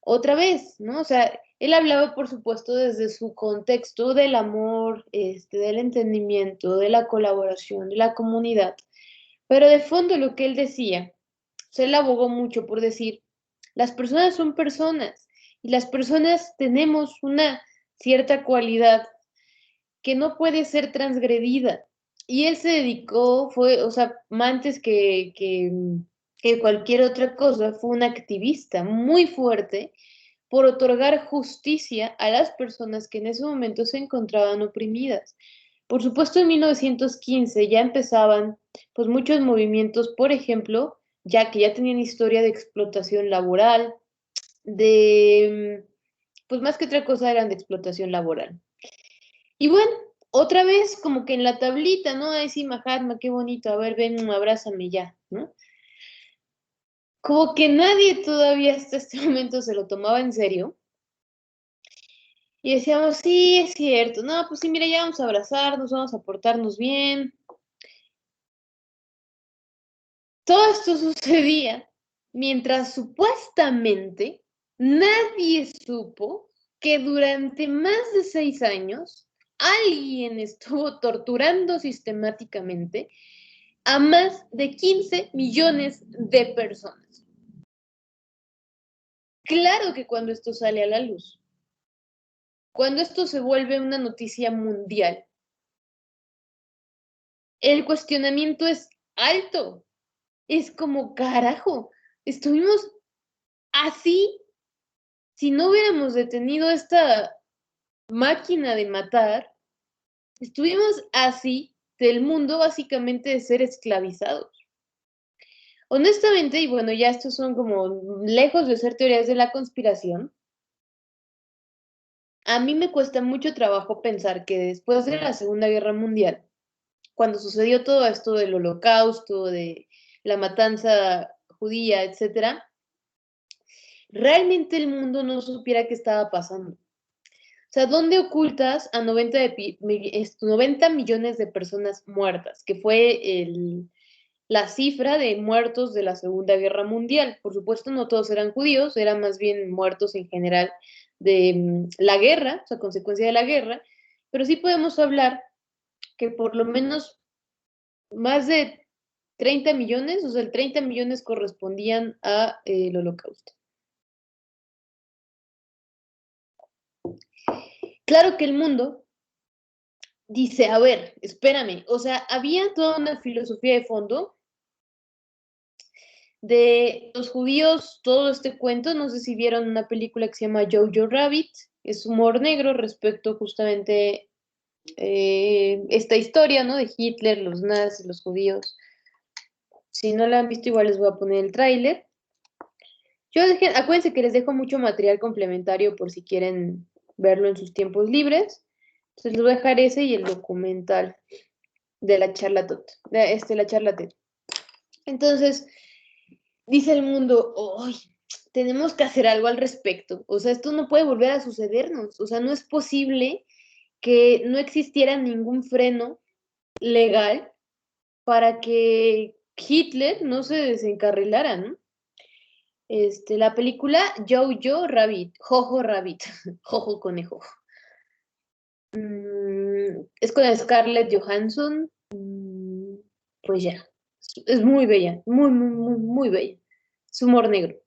Otra vez, ¿no? O sea, él hablaba, por supuesto, desde su contexto del amor, del entendimiento, de la colaboración, de la comunidad. Pero de fondo lo que él decía, o sea, él abogó mucho por decir, las personas son personas y las personas tenemos una cierta cualidad que no puede ser transgredida. Y él se dedicó, fue, o sea, antes que cualquier otra cosa, fue un activista muy fuerte por otorgar justicia a las personas que en ese momento se encontraban oprimidas. Por supuesto, en 1915 ya empezaban pues muchos movimientos, por ejemplo, ya que ya tenían historia de explotación laboral, pues más que otra cosa eran de explotación laboral. Y bueno, otra vez como que en la tablita, ¿no? Ay, sí, Mahatma, qué bonito, a ver, ven, abrázame ya, ¿no? Como que nadie todavía hasta este momento se lo tomaba en serio. Y decíamos, sí, es cierto, no, pues sí, mira, ya vamos a abrazarnos, vamos a portarnos bien. Todo esto sucedía mientras supuestamente nadie supo que durante más de 6 años alguien estuvo torturando sistemáticamente a más de 15 millones de personas. Claro que cuando esto sale a la luz, cuando esto se vuelve una noticia mundial, el cuestionamiento es alto. Es como, carajo, estuvimos así. Si no hubiéramos detenido esta máquina de matar, estuvimos así del mundo básicamente de ser esclavizados. Honestamente, y bueno, ya estos son como lejos de ser teorías de la conspiración, a mí me cuesta mucho trabajo pensar que después de la Segunda Guerra Mundial, cuando sucedió todo esto del Holocausto, de la matanza judía, etcétera, realmente el mundo no supiera qué estaba pasando. O sea, ¿dónde ocultas a 90 millones de personas muertas? Que fue la cifra de muertos de la Segunda Guerra Mundial. Por supuesto, no todos eran judíos, eran más bien muertos en general de la guerra, o sea, consecuencia de la guerra, pero sí podemos hablar que por lo menos más de 30 millones, o sea, el 30 millones correspondían a el Holocausto. Claro que el mundo dice, a ver, espérame, o sea, había toda una filosofía de fondo de los judíos, todo este cuento, no sé si vieron una película que se llama Jojo Rabbit, es humor negro respecto justamente esta historia, ¿no? De Hitler, los nazis, los judíos. Si no la han visto, igual les voy a poner el tráiler. Acuérdense que les dejo mucho material complementario por si quieren verlo en sus tiempos libres. Entonces les voy a dejar ese y el documental de la charla la charla TED. Entonces, dice el mundo, ¡ay! Tenemos que hacer algo al respecto. O sea, esto no puede volver a sucedernos. O sea, no es posible que no existiera ningún freno legal para que Hitler no se desencarrilara, ¿no? La película Jojo Rabbit, Jojo Rabbit, Jojo Conejo. Es con Scarlett Johansson. Pues ya, es muy bella, muy, muy, muy, muy bella. Es humor negro.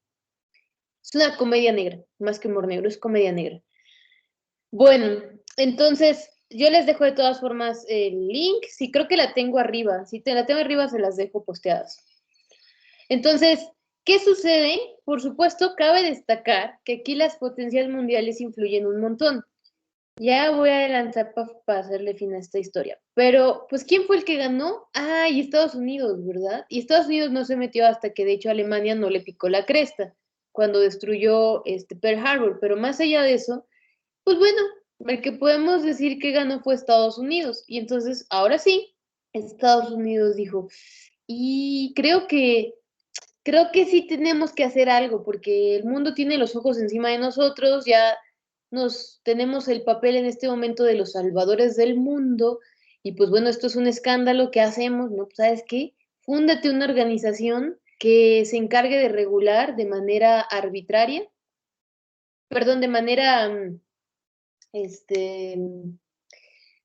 Es una comedia negra, más que humor negro, es comedia negra. Bueno, entonces yo les dejo de todas formas el link. Sí, creo que la tengo arriba. Si la tengo arriba, se las dejo posteadas. Entonces, ¿qué sucede? Por supuesto, cabe destacar que aquí las potencias mundiales influyen un montón. Ya voy a adelantar para hacerle fin a esta historia. Pero, pues, ¿quién fue el que ganó? Ah, y Estados Unidos, ¿verdad? Y Estados Unidos no se metió hasta que, de hecho, Alemania no le picó la cresta cuando destruyó Pearl Harbor. Pero más allá de eso, pues bueno, el que podemos decir que ganó fue Estados Unidos. Y entonces, ahora sí, Estados Unidos dijo, y creo que sí tenemos que hacer algo, porque el mundo tiene los ojos encima de nosotros, ya tenemos el papel en este momento de los salvadores del mundo, y pues bueno, esto es un escándalo, ¿qué hacemos? No, pues, ¿sabes qué? Fúndate una organización que se encargue de regular de manera arbitraria, perdón, de manera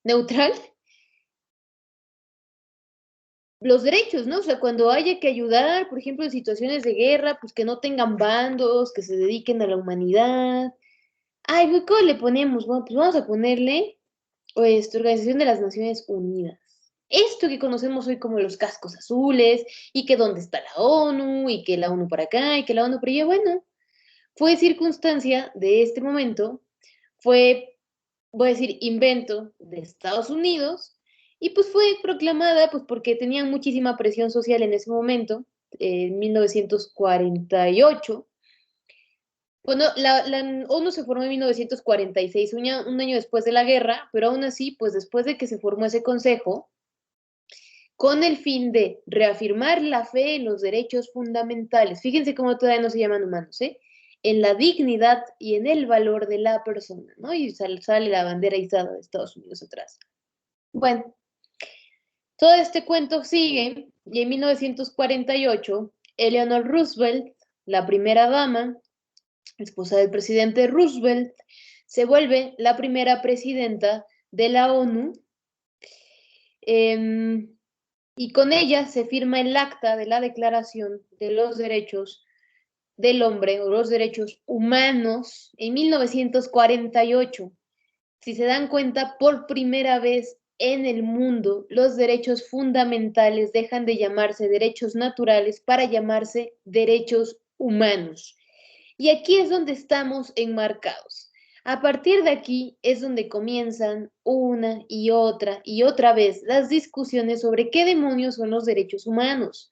neutral, los derechos, ¿no? O sea, cuando haya que ayudar, por ejemplo, en situaciones de guerra, pues que no tengan bandos, que se dediquen a la humanidad. Ay, ¿cómo le ponemos? Bueno, pues vamos a ponerle Organización de las Naciones Unidas. Esto que conocemos hoy como los cascos azules, y que dónde está la ONU, y que la ONU para acá, y que la ONU para allá. Bueno, fue circunstancia de este momento, fue, voy a decir, invento de Estados Unidos, y pues fue proclamada pues porque tenían muchísima presión social en ese momento, en 1948. Bueno, la ONU se formó en 1946, un año después de la guerra, pero aún así, pues después de que se formó ese consejo, con el fin de reafirmar la fe en los derechos fundamentales, fíjense cómo todavía no se llaman humanos, en la dignidad y en el valor de la persona, ¿no? Y sale la bandera izada de Estados Unidos atrás. Bueno, todo este cuento sigue, y en 1948, Eleanor Roosevelt, la primera dama, esposa del presidente Roosevelt, se vuelve la primera presidenta de la ONU, y con ella se firma el acta de la Declaración de los Derechos del Hombre o los Derechos Humanos en 1948. Si se dan cuenta, por primera vez en el mundo, los derechos fundamentales dejan de llamarse derechos naturales para llamarse derechos humanos. Y aquí es donde estamos enmarcados. A partir de aquí es donde comienzan una y otra vez las discusiones sobre qué demonios son los derechos humanos.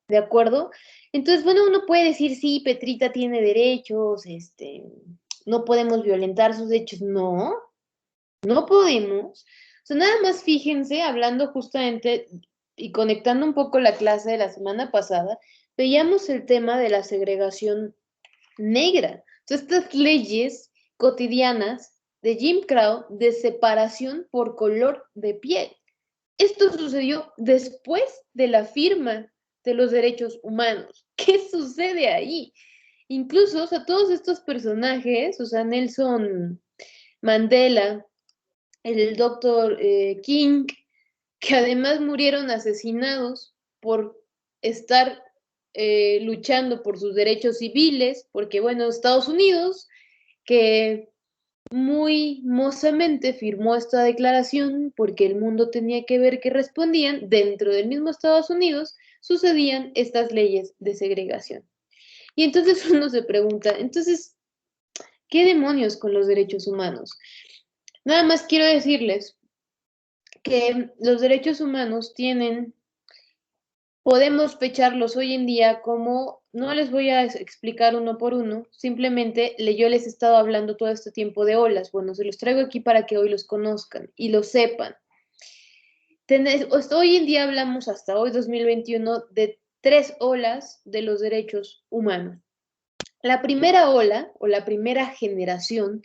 ¿De acuerdo? Entonces, bueno, uno puede decir, sí, Petrita tiene derechos, no podemos violentar sus derechos. No, no podemos. O sea, nada más fíjense, hablando justamente y conectando un poco la clase de la semana pasada, veíamos el tema de la segregación negra. Entonces, estas leyes cotidianas de Jim Crow de separación por color de piel. Esto sucedió después de la firma de los derechos humanos. ¿Qué sucede ahí? Incluso, o sea, todos estos personajes, o sea, Nelson Mandela, el doctor King, que además murieron asesinados por estar luchando por sus derechos civiles, porque bueno, Estados Unidos, que muy mozamente firmó esta declaración porque el mundo tenía que ver que respondían, dentro del mismo Estados Unidos sucedían estas leyes de segregación. Y entonces uno se pregunta, entonces, ¿qué demonios con los derechos humanos? Nada más quiero decirles que los derechos humanos podemos fecharlos hoy en día como, no les voy a explicar uno por uno, simplemente yo les he estado hablando todo este tiempo de olas. Bueno, se los traigo aquí para que hoy los conozcan y lo sepan. Hoy en día hablamos hasta hoy, 2021, de 3 olas de los derechos humanos. La primera ola o la primera generación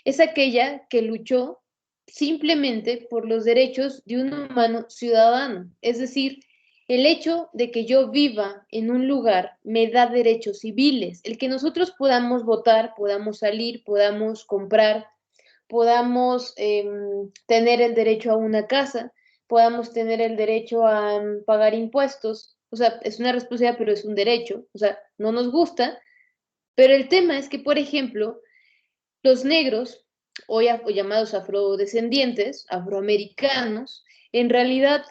es aquella que luchó simplemente por los derechos de un humano ciudadano, es decir, el hecho de que yo viva en un lugar me da derechos civiles, el que nosotros podamos votar, podamos salir, podamos comprar, podamos tener el derecho a una casa, podamos tener el derecho a pagar impuestos, o sea, es una responsabilidad, pero es un derecho, o sea, no nos gusta, pero el tema es que, por ejemplo, los negros, hoy llamados afrodescendientes, afroamericanos, en realidad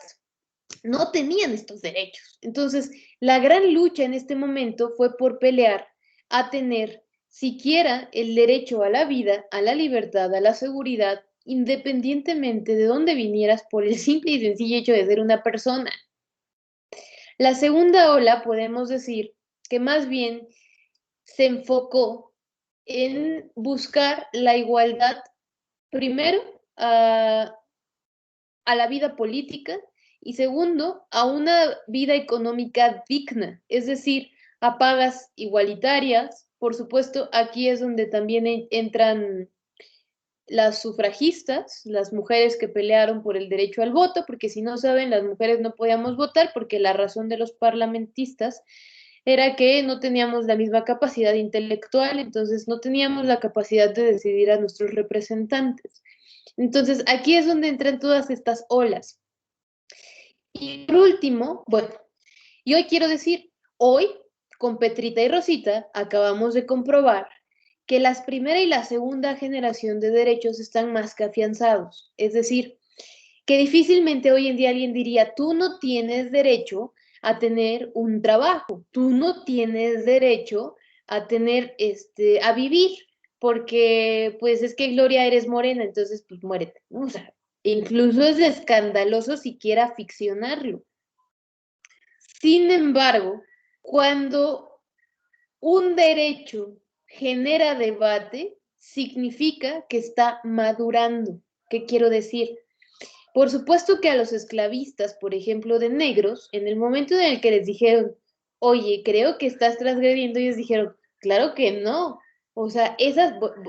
no tenían estos derechos. Entonces, la gran lucha en este momento fue por pelear a tener siquiera el derecho a la vida, a la libertad, a la seguridad, independientemente de dónde vinieras, por el simple y sencillo hecho de ser una persona. La segunda ola, podemos decir que más bien se enfocó en buscar la igualdad, primero, a la vida política y segundo, a una vida económica digna, es decir, a pagas igualitarias. Por supuesto, aquí es donde también entran las sufragistas, las mujeres que pelearon por el derecho al voto, porque si no saben, las mujeres no podíamos votar porque la razón de los parlamentistas era que no teníamos la misma capacidad intelectual, entonces no teníamos la capacidad de decidir a nuestros representantes. Entonces, aquí es donde entran todas estas olas. Y por último, bueno, y hoy quiero decir, hoy, con Petrita y Rosita, acabamos de comprobar que la primera y la segunda generación de derechos están más que afianzados. Es decir, que difícilmente hoy en día alguien diría, tú no tienes derecho a tener un trabajo, tú no tienes derecho a tener, a vivir, porque pues es que Gloria eres morena, entonces pues muérete, ¿no? O sea, incluso es escandaloso siquiera ficcionarlo. Sin embargo, cuando un derecho genera debate, significa que está madurando. ¿Qué quiero decir? Por supuesto que a los esclavistas, por ejemplo, de negros, en el momento en el que les dijeron, oye, creo que estás transgrediendo, ellos dijeron, claro que no. O sea,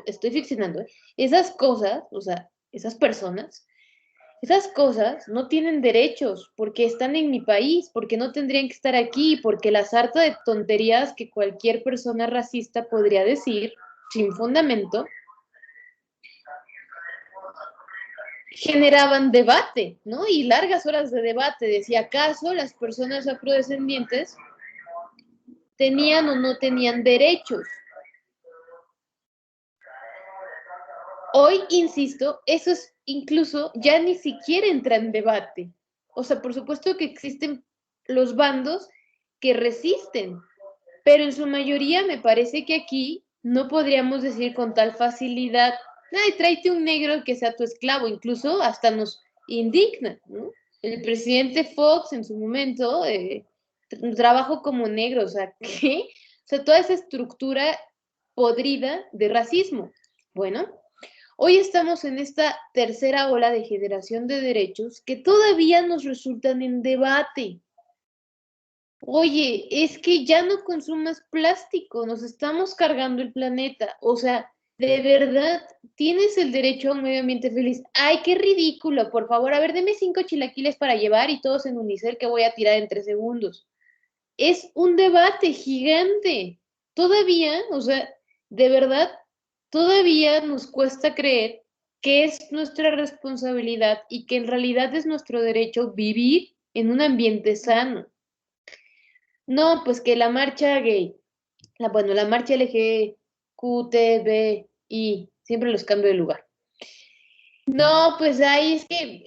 estoy ficcionando, esas cosas, o sea, esas personas, esas cosas no tienen derechos porque están en mi país, porque no tendrían que estar aquí, porque la sarta de tonterías que cualquier persona racista podría decir, sin fundamento, generaban debate, ¿no? Y largas horas de debate de si acaso las personas afrodescendientes tenían o no tenían derechos. Hoy, insisto, eso es incluso ya ni siquiera entra en debate. O sea, por supuesto que existen los bandos que resisten, pero en su mayoría me parece que aquí no podríamos decir con tal facilidad, ay, tráete un negro que sea tu esclavo, incluso hasta nos indigna, ¿no? El presidente Fox en su momento trabajó como negro, o sea, ¿qué? O sea, toda esa estructura podrida de racismo. Bueno, hoy estamos en esta tercera ola de generación de derechos que todavía nos resultan en debate. Oye, es que ya no consumas plástico, nos estamos cargando el planeta. O sea, de verdad, tienes el derecho a un medio ambiente feliz. Ay, qué ridículo, por favor, a ver, deme 5 chilaquiles para llevar y todos en unicel que voy a tirar en 3 segundos. Es un debate gigante. Todavía, o sea, de verdad, todavía nos cuesta creer que es nuestra responsabilidad y que en realidad es nuestro derecho vivir en un ambiente sano. No, pues que la marcha gay, la marcha LGQTBI, siempre los cambio de lugar. No, pues ahí es que,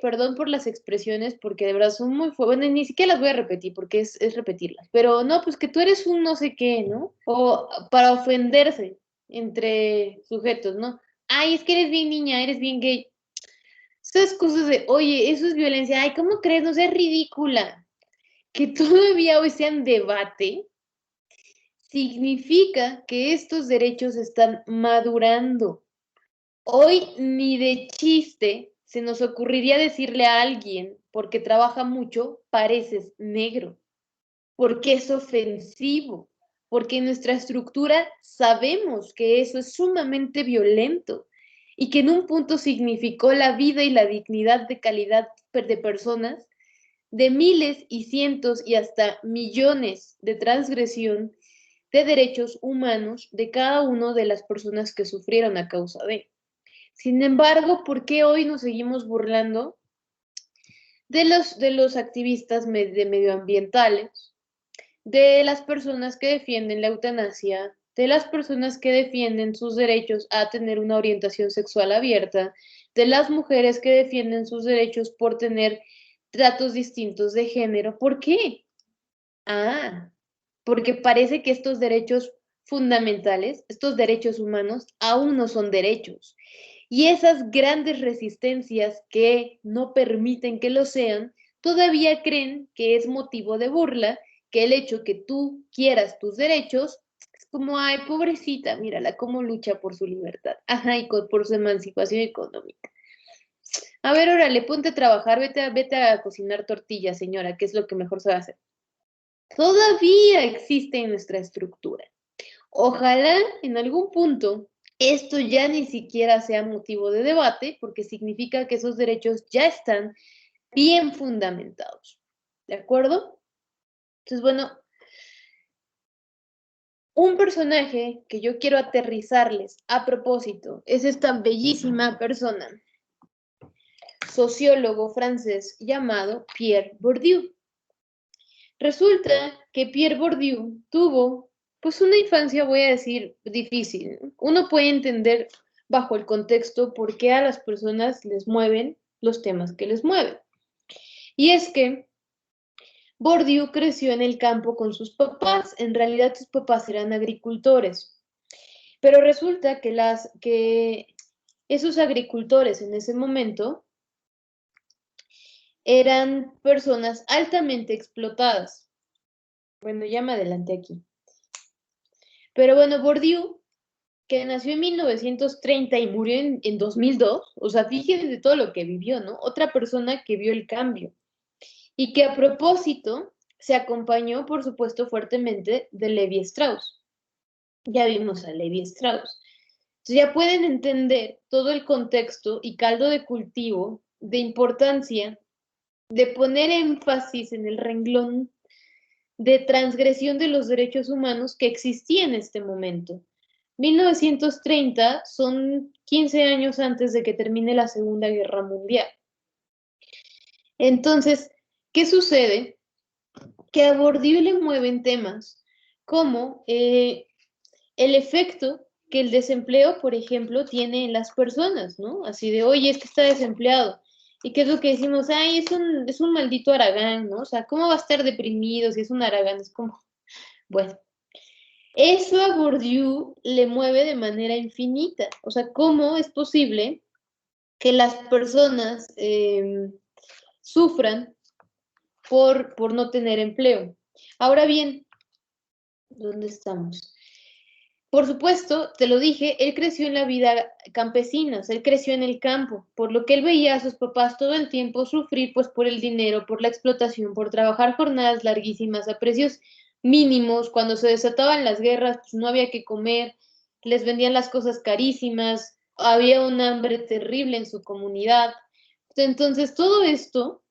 perdón por las expresiones, porque de verdad son muy fuertes, bueno, ni siquiera las voy a repetir, porque es repetirlas, pero no, pues que tú eres un no sé qué, ¿no? O para ofenderse entre sujetos, ¿no? Ay, es que eres bien niña, eres bien gay. Esas cosas de, oye, eso es violencia, ay, ¿cómo crees? No seas ridícula. Que todavía hoy sean debate, significa que estos derechos están madurando. Hoy ni de chiste se nos ocurriría decirle a alguien, porque trabaja mucho, pareces negro, porque es ofensivo, porque en nuestra estructura sabemos que eso es sumamente violento y que en un punto significó la vida y la dignidad de calidad de personas, de miles y cientos y hasta millones de transgresión de derechos humanos de cada una de las personas que sufrieron a causa de. Sin embargo, ¿por qué hoy nos seguimos burlando de los activistas medioambientales, de las personas que defienden la eutanasia, de las personas que defienden sus derechos a tener una orientación sexual abierta, de las mujeres que defienden sus derechos por tener tratos distintos de género? ¿Por qué? Ah, porque parece que estos derechos fundamentales, estos derechos humanos, aún no son derechos. Y esas grandes resistencias que no permiten que lo sean, todavía creen que es motivo de burla, que el hecho que tú quieras tus derechos es como, ay, pobrecita, mírala cómo lucha por su libertad, ajá, y por su emancipación económica. A ver, órale, ponte a trabajar, vete a cocinar tortillas, señora, que es lo que mejor se va a hacer. Todavía existe en nuestra estructura. Ojalá en algún punto esto ya ni siquiera sea motivo de debate, porque significa que esos derechos ya están bien fundamentados. ¿De acuerdo? Entonces, bueno, un personaje que yo quiero aterrizarles a propósito es esta bellísima persona, sociólogo francés llamado Pierre Bourdieu. Resulta que Pierre Bourdieu tuvo, pues, una infancia, voy a decir, difícil. Uno puede entender bajo el contexto por qué a las personas les mueven los temas que les mueven. Y es que Bourdieu creció en el campo con sus papás. En realidad sus papás eran agricultores. Pero resulta que esos agricultores en ese momento eran personas altamente explotadas. Bueno, ya me adelanté aquí. Pero bueno, Bourdieu, que nació en 1930 y murió en 2002, o sea, fíjense de todo lo que vivió, ¿no? Otra persona que vio el cambio y que a propósito se acompañó, por supuesto, fuertemente de Levi Strauss. Ya vimos a Levi Strauss. Entonces ya pueden entender todo el contexto y caldo de cultivo de importancia de poner énfasis en el renglón de transgresión de los derechos humanos que existía en este momento. 1930 son 15 años antes de que termine la Segunda Guerra Mundial. Entonces, ¿qué sucede? Que a Bourdieu le mueven temas como el efecto que el desempleo, por ejemplo, tiene en las personas, ¿no? Así de, oye, es que está desempleado. ¿Y qué es lo que decimos? Ay, es un maldito haragán, ¿no? O sea, ¿cómo va a estar deprimido si es un haragán? Es como, bueno, eso a Bourdieu le mueve de manera infinita. O sea, ¿cómo es posible que las personas sufran por no tener empleo? Ahora bien, ¿dónde estamos? Por supuesto, te lo dije, él creció en la vida campesina, o sea, él creció en el campo, por lo que él veía a sus papás todo el tiempo sufrir pues por el dinero, por la explotación, por trabajar jornadas larguísimas a precios mínimos. Cuando se desataban las guerras, pues no había que comer, les vendían las cosas carísimas, había un hambre terrible en su comunidad. Entonces, todo esto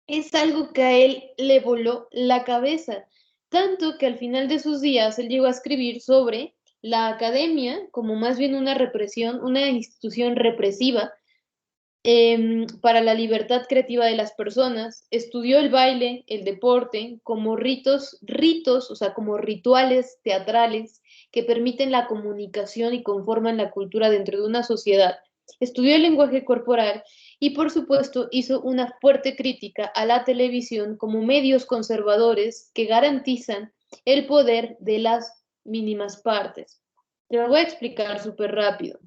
es algo que a él le voló la cabeza, tanto que al final de sus días él llegó a escribir sobre la academia como más bien una represión, una institución represiva para la libertad creativa de las personas. Estudió el baile, el deporte, como ritos, o sea, como rituales teatrales que permiten la comunicación y conforman la cultura dentro de una sociedad. Estudió el lenguaje corporal y, por supuesto, hizo una fuerte crítica a la televisión como medios conservadores que garantizan el poder de las mínimas partes. Te lo voy a explicar súper rápido.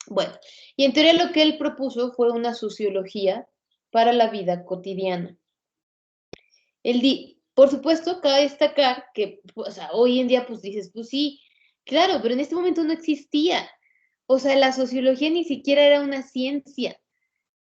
Bueno, y en teoría lo que él propuso fue una sociología para la vida cotidiana. Por supuesto, cabe destacar que, o sea, hoy en día pues dices, pues sí, claro, pero en este momento no existía. O sea, la sociología ni siquiera era una ciencia,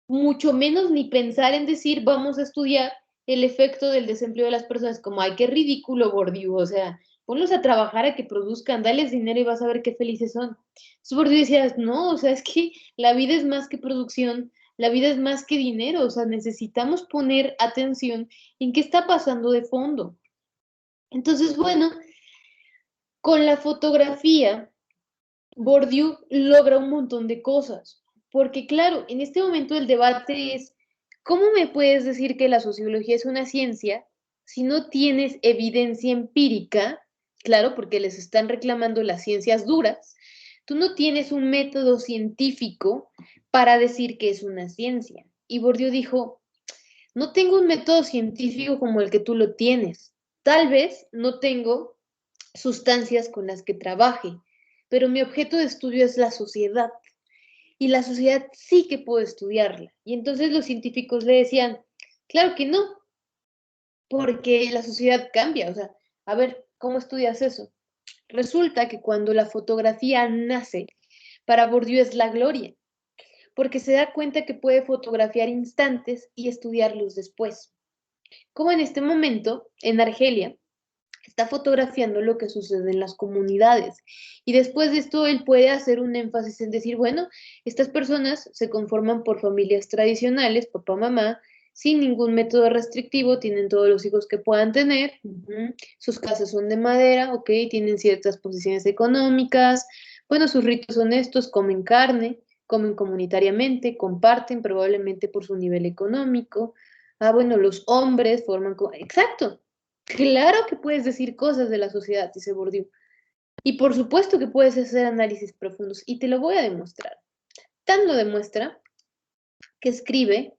mucho menos ni pensar en decir, vamos a estudiar el efecto del desempleo de las personas, como, ay, qué ridículo, Bourdieu, o sea, ponlos a trabajar a que produzcan, dales dinero y vas a ver qué felices son. Entonces Bourdieu decía, no, o sea, es que la vida es más que producción, la vida es más que dinero, o sea, necesitamos poner atención en qué está pasando de fondo. Entonces, bueno, con la fotografía, Bourdieu logra un montón de cosas, porque claro, en este momento el debate es, ¿cómo me puedes decir que la sociología es una ciencia si no tienes evidencia empírica? Claro, porque les están reclamando las ciencias duras. Tú no tienes un método científico para decir que es una ciencia. Y Bourdieu dijo, no tengo un método científico como el que tú lo tienes. Tal vez no tengo sustancias con las que trabaje, pero mi objeto de estudio es la sociedad. Y la sociedad sí que puedo estudiarla. Y entonces los científicos le decían, claro que no, porque la sociedad cambia. O sea, a ver, ¿cómo estudias eso? Resulta que cuando la fotografía nace, para Bourdieu es la gloria, porque se da cuenta que puede fotografiar instantes y estudiarlos después. Como en este momento, en Argelia, está fotografiando lo que sucede en las comunidades. Y después de esto, él puede hacer un énfasis en decir, bueno, estas personas se conforman por familias tradicionales, papá, mamá, sin ningún método restrictivo, tienen todos los hijos que puedan tener, sus casas son de madera, ok, tienen ciertas posiciones económicas, bueno, sus ritos son estos, comen carne, comen comunitariamente, comparten probablemente por su nivel económico. Ah, bueno, los hombres forman... Exacto, claro que puedes decir cosas de la sociedad, dice Bourdieu. Y por supuesto que puedes hacer análisis profundos, y te lo voy a demostrar. Tan lo demuestra que escribe,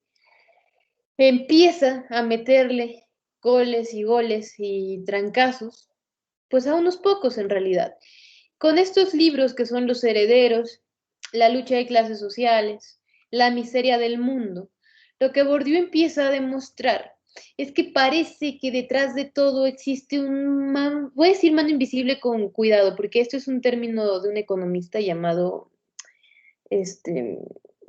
empieza a meterle goles y trancazos, pues a unos pocos en realidad. Con estos libros que son Los Herederos, La lucha de clases sociales, La miseria del mundo, lo que Bourdieu empieza a demostrar es que parece que detrás de todo existe voy a decir mano invisible con cuidado, porque esto es un término de un economista llamado,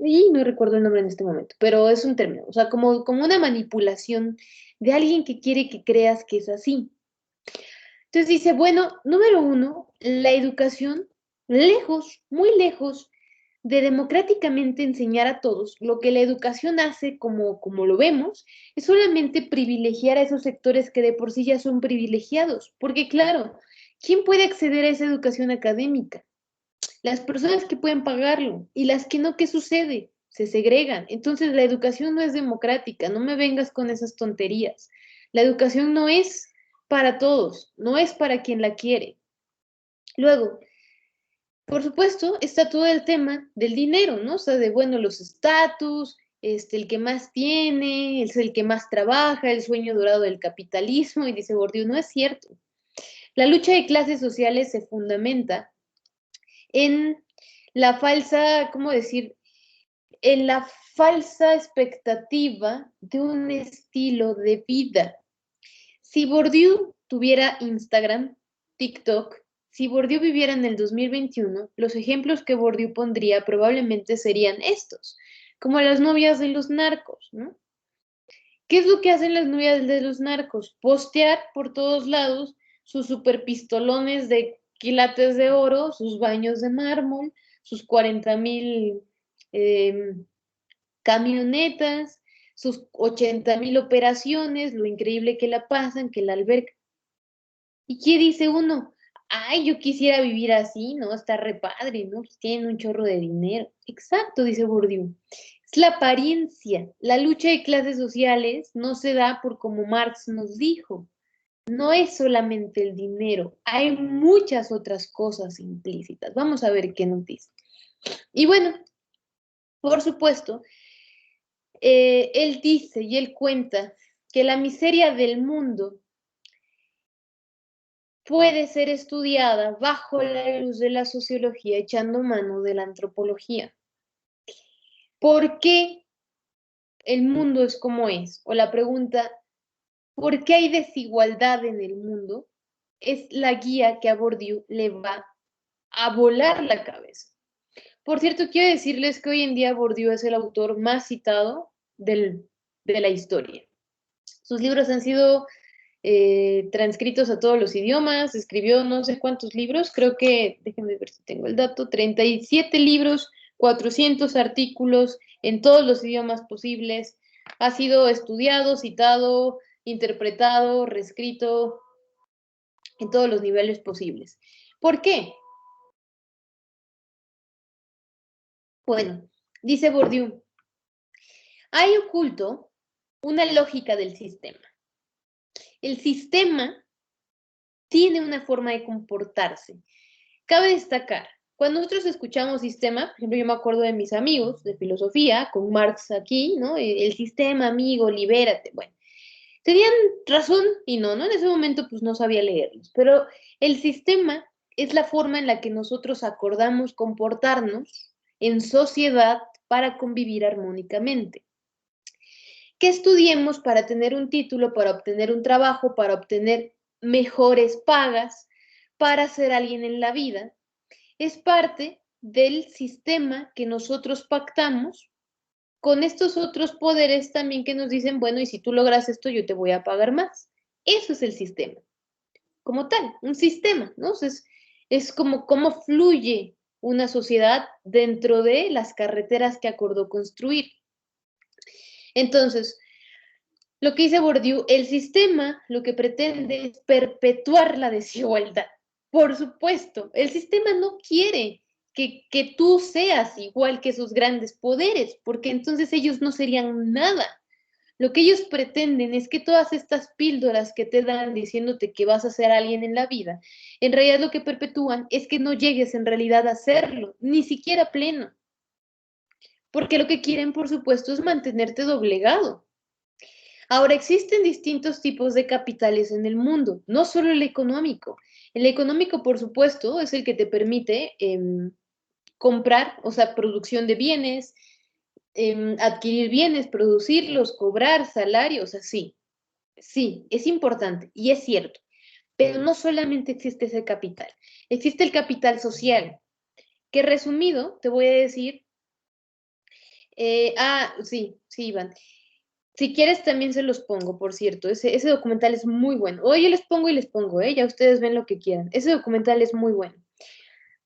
y no recuerdo el nombre en este momento, pero es un término, o sea, como una manipulación de alguien que quiere que creas que es así. Entonces dice, bueno, número uno, la educación, lejos, muy lejos de democráticamente enseñar a todos, lo que la educación hace, como lo vemos, es solamente privilegiar a esos sectores que de por sí ya son privilegiados. Porque claro, ¿quién puede acceder a esa educación académica? Las personas que pueden pagarlo y las que no, ¿qué sucede? Se segregan. Entonces la educación no es democrática, no me vengas con esas tonterías. La educación no es para todos, no es para quien la quiere. Luego, por supuesto, está todo el tema del dinero, ¿no? O sea, de, bueno, los estatus, el que más tiene, es el que más trabaja, el sueño dorado del capitalismo, y dice Bourdieu, no es cierto. La lucha de clases sociales se fundamenta en la falsa, ¿cómo decir? En la falsa expectativa de un estilo de vida. Si Bourdieu tuviera Instagram, TikTok, si Bourdieu viviera en el 2021, los ejemplos que Bourdieu pondría probablemente serían estos, como las novias de los narcos, ¿no? ¿Qué es lo que hacen las novias de los narcos? Postear por todos lados sus superpistolones de quilates de oro, sus baños de mármol, sus 40,000 camionetas, sus 80,000 operaciones, lo increíble que la pasan, que la alberca. ¿Y qué dice uno? Ay, yo quisiera vivir así, ¿no? Está re padre, ¿no? Pues tienen un chorro de dinero. Exacto, dice Bourdieu. Es la apariencia. La lucha de clases sociales no se da por como Marx nos dijo. No es solamente el dinero, hay muchas otras cosas implícitas. Vamos a ver qué nos dice. Y bueno, por supuesto, él dice y él cuenta que la miseria del mundo puede ser estudiada bajo la luz de la sociología, echando mano de la antropología. ¿Por qué el mundo es como es? O la pregunta, ¿por qué hay desigualdad en el mundo? Es la guía que a Bourdieu le va a volar la cabeza. Por cierto, quiero decirles que hoy en día Bourdieu es el autor más citado de la historia. Sus libros han sido transcritos a todos los idiomas, escribió no sé cuántos libros, creo que, déjenme ver si tengo el dato, 37 libros, 400 artículos en todos los idiomas posibles, ha sido estudiado, citado, interpretado, reescrito en todos los niveles posibles. ¿Por qué? Bueno, dice Bourdieu, hay oculto una lógica del sistema. El sistema tiene una forma de comportarse. Cabe destacar, cuando nosotros escuchamos sistema, por ejemplo, yo me acuerdo de mis amigos de filosofía, con Marx aquí, ¿no? El sistema, amigo, libérate. Bueno, tenían razón y no, ¿no? En ese momento pues no sabía leerlos, pero el sistema es la forma en la que nosotros acordamos comportarnos en sociedad para convivir armónicamente. Que estudiemos para tener un título, para obtener un trabajo, para obtener mejores pagas, para ser alguien en la vida, es parte del sistema que nosotros pactamos con estos otros poderes también que nos dicen, bueno, y si tú logras esto, yo te voy a pagar más. Eso es el sistema, como tal, un sistema, ¿no? Es como cómo fluye una sociedad dentro de las carreteras que acordó construir. Entonces, lo que dice Bourdieu, el sistema lo que pretende es perpetuar la desigualdad. Por supuesto, el sistema no quiere que tú seas igual que sus grandes poderes, porque entonces ellos no serían nada. Lo que ellos pretenden es que todas estas píldoras que te dan diciéndote que vas a ser alguien en la vida, en realidad lo que perpetúan es que no llegues en realidad a serlo, ni siquiera pleno. Porque lo que quieren, por supuesto, es mantenerte doblegado. Ahora, existen distintos tipos de capitales en el mundo, no solo el económico. El económico, por supuesto, es el que te permite comprar, o sea, producción de bienes, adquirir bienes, producirlos, cobrar salarios, así. Sí, es importante y es cierto. Pero no solamente existe ese capital, existe el capital social, que resumido te voy a decir, sí, Iván. Si quieres también se los pongo, por cierto, ese documental es muy bueno. O yo les pongo y les pongo, ya ustedes ven lo que quieran. Ese documental es muy bueno.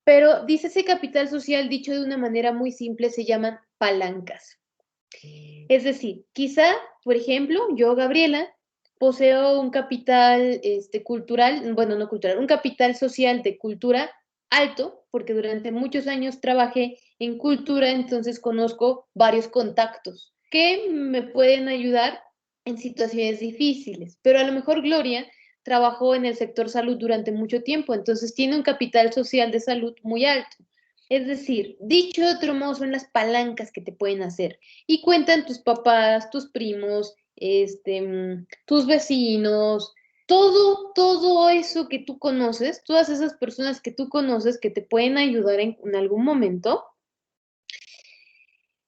Pero dice ese capital social, dicho de una manera muy simple, se llaman palancas. Es decir, quizá, por ejemplo, yo, Gabriela, poseo un capital cultural, bueno, no cultural, un capital social de cultura alto, porque durante muchos años trabajé en cultura, entonces conozco varios contactos que me pueden ayudar en situaciones difíciles. Pero a lo mejor Gloria trabajó en el sector salud durante mucho tiempo, entonces tiene un capital social de salud muy alto. Es decir, dicho de otro modo, son las palancas que te pueden hacer. Y cuentan tus papás, tus primos, tus vecinos, todo eso que tú conoces, todas esas personas que tú conoces que te pueden ayudar en algún momento,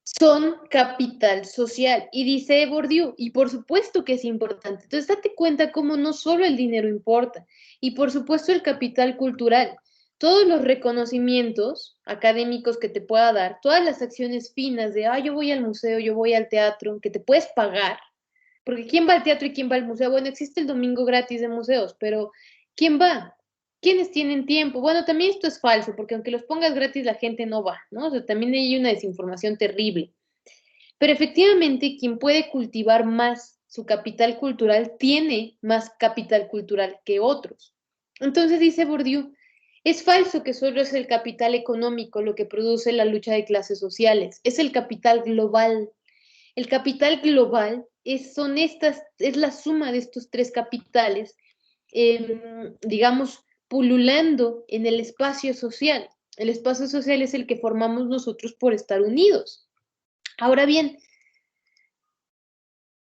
son capital social. Y dice Bourdieu, y por supuesto que es importante. Entonces, date cuenta cómo no solo el dinero importa, y por supuesto el capital cultural. todos los reconocimientos académicos que te pueda dar, todas las acciones finas de, yo voy al museo, yo voy al teatro, que te puedes pagar, porque ¿quién va al teatro y quién va al museo? Bueno, existe el domingo gratis de museos, pero ¿quién va? ¿Quiénes tienen tiempo? Bueno, también esto es falso, porque aunque los pongas gratis, la gente no va, ¿no? O sea, también hay una desinformación terrible. Pero efectivamente, quien puede cultivar más su capital cultural tiene más capital cultural que otros. Entonces dice Bourdieu, es falso que solo es el capital económico lo que produce la lucha de clases sociales, es el capital global. El capital global es la suma de estos tres capitales, digamos, pululando en el espacio social. El espacio social es el que formamos nosotros por estar unidos. Ahora bien,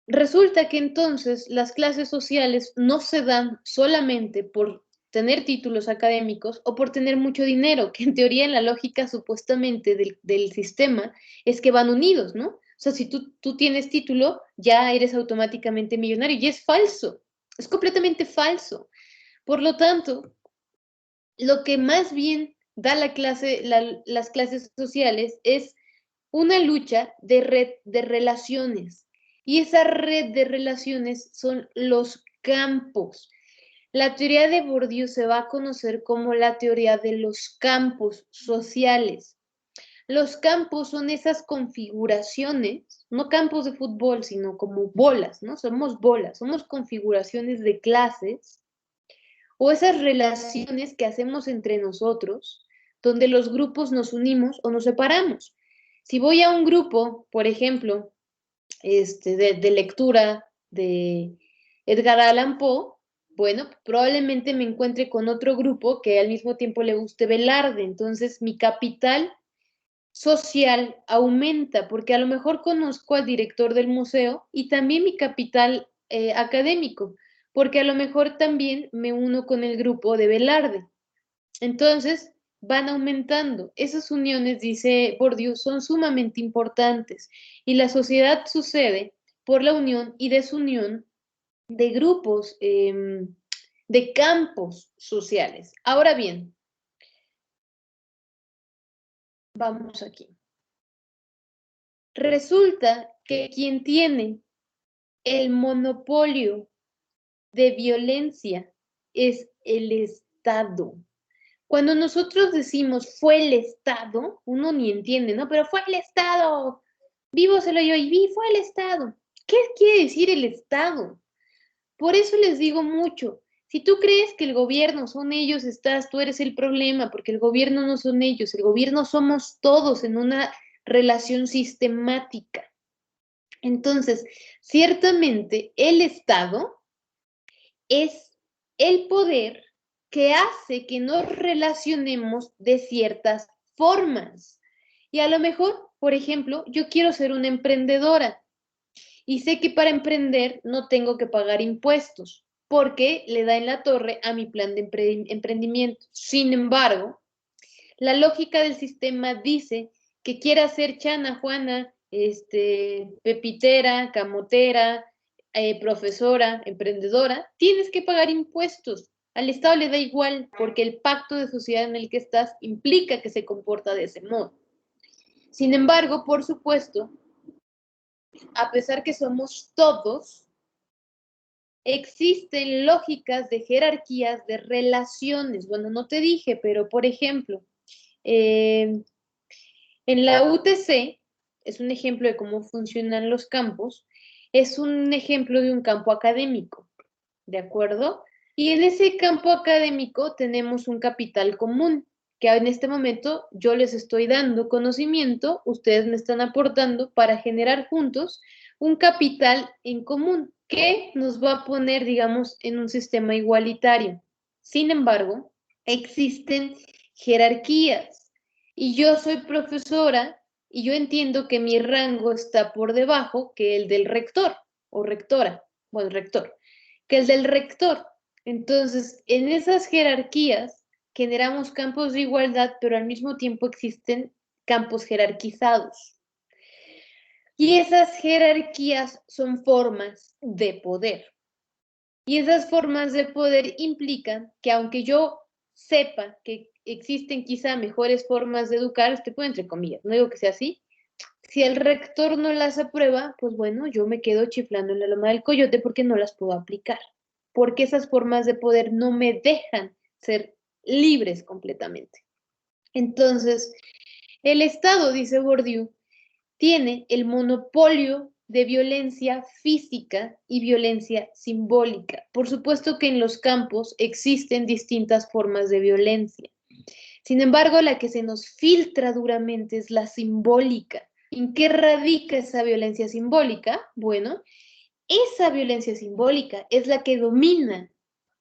resulta que entonces las clases sociales no se dan solamente por tener títulos académicos o por tener mucho dinero, que en teoría en la lógica supuestamente del sistema es que van unidos, ¿no? O sea, si tú tienes título, ya eres automáticamente millonario y es falso, es completamente falso. Por lo tanto, lo que más bien da las clases sociales es una lucha de red de relaciones. Y esa red de relaciones son los campos. La teoría de Bourdieu se va a conocer como la teoría de los campos sociales. Los campos son esas configuraciones, no campos de fútbol, sino como bolas, ¿no? Somos bolas, somos configuraciones de clases o esas relaciones que hacemos entre nosotros, donde los grupos nos unimos o nos separamos. Si voy a un grupo, por ejemplo, de lectura de Edgar Allan Poe, bueno, probablemente me encuentre con otro grupo que al mismo tiempo le guste Velarde, entonces mi capital social aumenta, porque a lo mejor conozco al director del museo y también mi capital académico, porque a lo mejor también me uno con el grupo de Velarde. Entonces, van aumentando. Esas uniones, dice Bourdieu, son sumamente importantes y la sociedad sucede por la unión y desunión de grupos, de campos sociales. Ahora bien, vamos aquí. Resulta que quien tiene el monopolio de violencia es el Estado. Cuando nosotros decimos fue el Estado, uno ni entiende, ¿no? Pero fue el Estado. Vivo se lo yo y vi, fue el Estado. ¿Qué quiere decir el Estado? Por eso les digo mucho. Si tú crees que el gobierno son ellos, tú eres el problema, porque el gobierno no son ellos, el gobierno somos todos en una relación sistemática. Entonces, ciertamente el Estado es el poder que hace que nos relacionemos de ciertas formas. Y a lo mejor, por ejemplo, yo quiero ser una emprendedora y sé que para emprender no tengo que pagar impuestos porque le da en la torre a mi plan de emprendimiento. Sin embargo, la lógica del sistema dice que quiera ser Chana, Juana, pepitera, camotera, profesora, emprendedora, tienes que pagar impuestos. Al Estado le da igual porque el pacto de sociedad en el que estás implica que se comporta de ese modo. Sin embargo, por supuesto, a pesar que somos todos, existen lógicas de jerarquías, de relaciones. Bueno, no te dije, pero por ejemplo, en la UTC, es un ejemplo de cómo funcionan los campos, es un ejemplo de un campo académico, ¿de acuerdo? Y en ese campo académico tenemos un capital común, que en este momento yo les estoy dando conocimiento, ustedes me están aportando para generar juntos un capital en común que nos va a poner, digamos, en un sistema igualitario. Sin embargo, existen jerarquías y yo soy profesora y yo entiendo que mi rango está por debajo que el del rector o rectora, bueno, rector, que el del rector. Entonces, en esas jerarquías generamos campos de igualdad, pero al mismo tiempo existen campos jerarquizados. Y esas jerarquías son formas de poder. Y esas formas de poder implican que aunque yo sepa que existen quizá mejores formas de educar, te pongo entre comillas, no digo que sea así. Si el rector no las aprueba, pues bueno, yo me quedo chiflando en la loma del coyote porque no las puedo aplicar, porque esas formas de poder no me dejan ser libres completamente. Entonces, el Estado, dice Bourdieu, tiene el monopolio de violencia física y violencia simbólica. Por supuesto que en los campos existen distintas formas de violencia. Sin embargo, la que se nos filtra duramente es la simbólica. ¿En qué radica esa violencia simbólica? Bueno, esa violencia simbólica es la que domina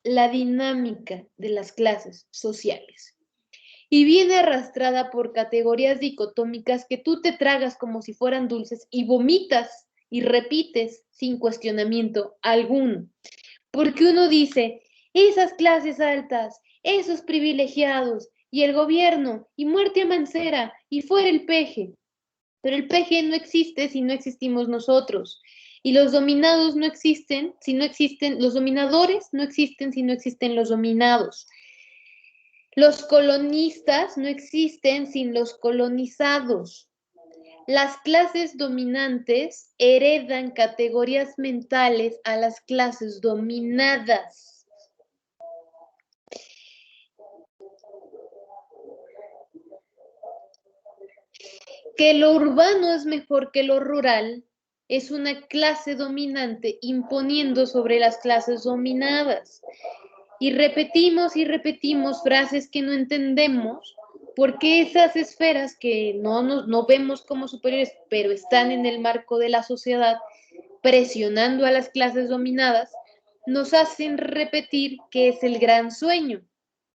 la dinámica de las clases sociales y viene arrastrada por categorías dicotómicas que tú te tragas como si fueran dulces y vomitas y repites sin cuestionamiento alguno. Porque uno dice, esas clases altas, esos privilegiados, y el gobierno, y muerte a Mancera, y fuera el peje. Pero el peje no existe si no existimos nosotros. Y los dominados no existen si no existen, los dominadores no existen si no existen los dominados. Los colonistas no existen sin los colonizados. Las clases dominantes heredan categorías mentales a las clases dominadas. Que lo urbano es mejor que lo rural es una clase dominante imponiendo sobre las clases dominadas. Y repetimos frases que no entendemos porque esas esferas que no vemos como superiores, pero están en el marco de la sociedad, presionando a las clases dominadas, nos hacen repetir que es el gran sueño.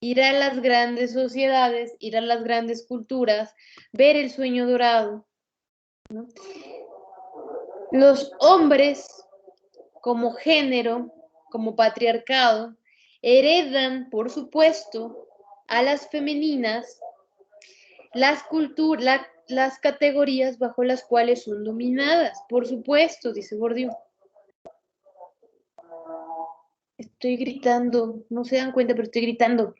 Ir a las grandes sociedades, ir a las grandes culturas, ver el sueño dorado, ¿no? Los hombres, como género, como patriarcado, heredan, por supuesto, a las femeninas las categorías bajo las cuales son dominadas. Por supuesto, dice Bourdieu. Estoy gritando, no se dan cuenta, pero estoy gritando.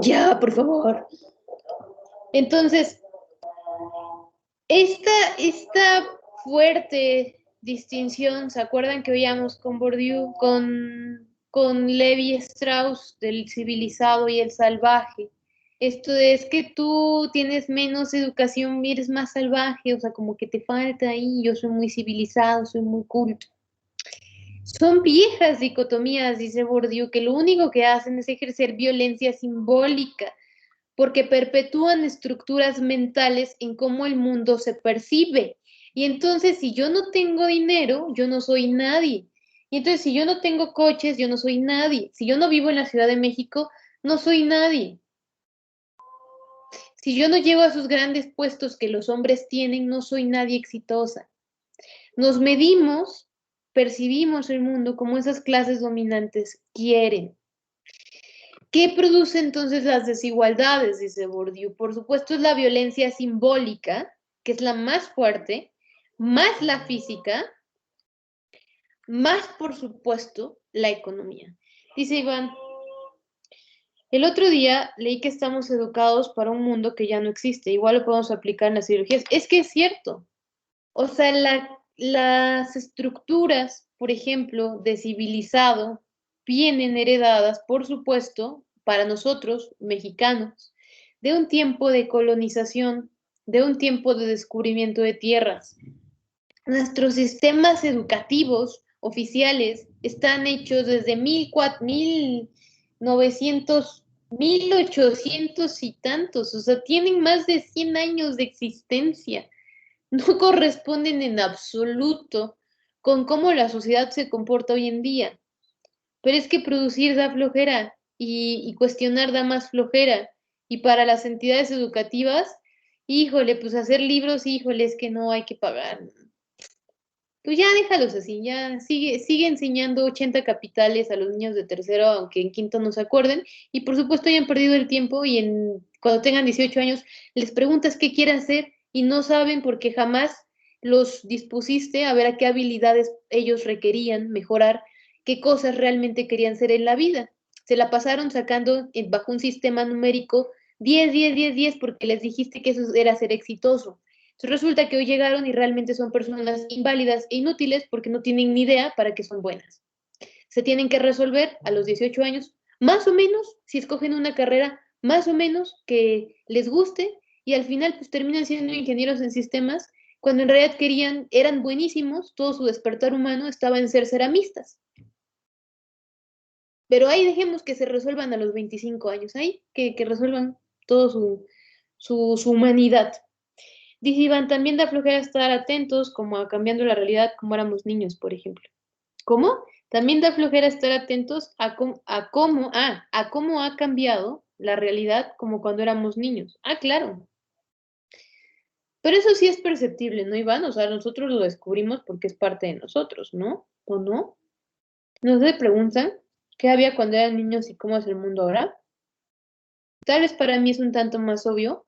Ya, por favor. Entonces, esta fuerte distinción, ¿se acuerdan que veíamos con Bourdieu, con Levi Strauss, del civilizado y el salvaje? Esto es que tú tienes menos educación y eres más salvaje, o sea, como que te falta ahí, yo soy muy civilizado, soy muy culto. Son viejas dicotomías, dice Bourdieu, que lo único que hacen es ejercer violencia simbólica, porque perpetúan estructuras mentales en cómo el mundo se percibe. Y entonces, si yo no tengo dinero, yo no soy nadie. Y entonces, si yo no tengo coches, yo no soy nadie. Si yo no vivo en la Ciudad de México, no soy nadie. Si yo no llego a esos grandes puestos que los hombres tienen, no soy nadie exitosa. Nos medimos, percibimos el mundo como esas clases dominantes quieren. ¿Qué produce entonces las desigualdades? Dice Bourdieu. Por supuesto es la violencia simbólica, que es la más fuerte, más la física, más por supuesto la economía. Dice Iván, el otro día leí que estamos educados para un mundo que ya no existe. Igual lo podemos aplicar en las cirugías. Es que es cierto. O sea, las estructuras, por ejemplo, de civilizado, vienen heredadas, por supuesto, para nosotros, mexicanos, de un tiempo de colonización, de un tiempo de descubrimiento de tierras. Nuestros sistemas educativos oficiales están hechos desde 1900, 1800 y tantos, o sea, tienen más de 100 años de existencia. No corresponden en absoluto con cómo la sociedad se comporta hoy en día. Pero es que producir da flojera y cuestionar da más flojera. Y para las entidades educativas, híjole, pues hacer libros, híjole, es que no hay que pagar. Pues ya déjalos así, ya sigue enseñando 80 capitales a los niños de tercero, aunque en quinto no se acuerden, y por supuesto hayan perdido el tiempo y cuando tengan 18 años les preguntas qué quieren hacer y no saben porque jamás los dispusiste a ver a qué habilidades ellos requerían mejorar, qué cosas realmente querían ser en la vida. Se la pasaron sacando bajo un sistema numérico 10, 10, 10, 10 porque les dijiste que eso era ser exitoso. Entonces resulta que hoy llegaron y realmente son personas inválidas e inútiles porque no tienen ni idea para qué son buenas. Se tienen que resolver a los 18 años, más o menos, si escogen una carrera más o menos que les guste y al final pues terminan siendo ingenieros en sistemas cuando en realidad eran buenísimos, todo su despertar humano estaba en ser ceramistas. Pero ahí dejemos que se resuelvan a los 25 años, ahí que resuelvan todo su humanidad. Dice Iván, también da flojera estar atentos como a cambiando la realidad como éramos niños, por ejemplo. ¿Cómo? También da flojera estar atentos a cómo ha cambiado la realidad como cuando éramos niños. Ah, claro. Pero eso sí es perceptible, ¿no, Iván? O sea, nosotros lo descubrimos porque es parte de nosotros, ¿no? ¿O no? ¿No se preguntan qué había cuando eran niños y cómo es el mundo ahora? Tal vez para mí es un tanto más obvio,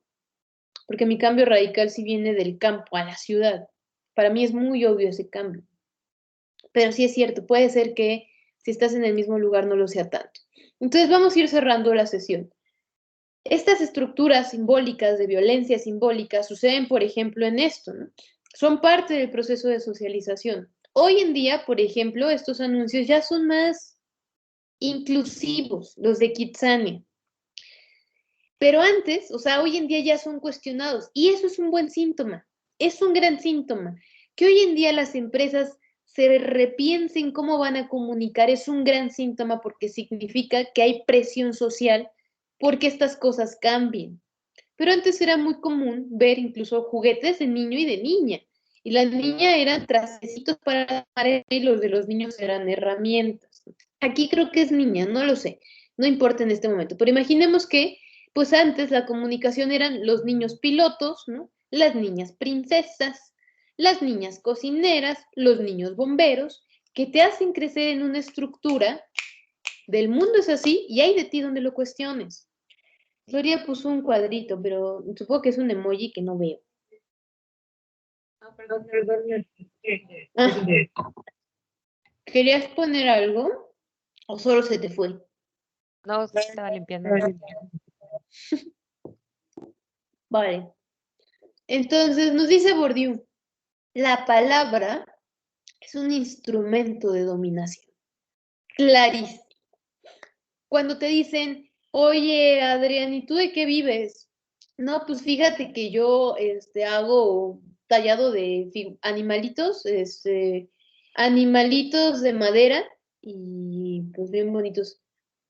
porque mi cambio radical sí viene del campo a la ciudad. Para mí es muy obvio ese cambio. Pero sí es cierto, puede ser que si estás en el mismo lugar no lo sea tanto. Entonces vamos a ir cerrando la sesión. Estas estructuras simbólicas de violencia simbólica suceden, por ejemplo, en esto, ¿no? Son parte del proceso de socialización. Hoy en día, por ejemplo, estos anuncios ya son más inclusivos, los de Kitsania. Pero antes, o sea, hoy en día ya son cuestionados y eso es un buen síntoma, es un gran síntoma. Que hoy en día las empresas se repiensen cómo van a comunicar es un gran síntoma porque significa que hay presión social porque estas cosas cambien. Pero antes era muy común ver incluso juguetes de niño y de niña. Y la niña eran trastecitos para armar y los de los niños eran herramientas. Aquí creo que es niña, no lo sé, no importa en este momento. Pero imaginemos que, pues antes la comunicación eran los niños pilotos, ¿no? Las niñas princesas, las niñas cocineras, los niños bomberos, que te hacen crecer en una estructura del mundo es así y hay de ti donde lo cuestiones. Gloria puso un cuadrito, pero supongo que es un emoji que no veo. Perdón. ¿Querías poner algo o solo se te fue? No, estaba limpiando. Vale. Entonces nos dice Bourdieu, la palabra es un instrumento de dominación. Clarísimo. Cuando te dicen, oye, Adrián, ¿y tú de qué vives? No, pues fíjate que yo hago tallado de animalitos, animalitos de madera y pues bien bonitos.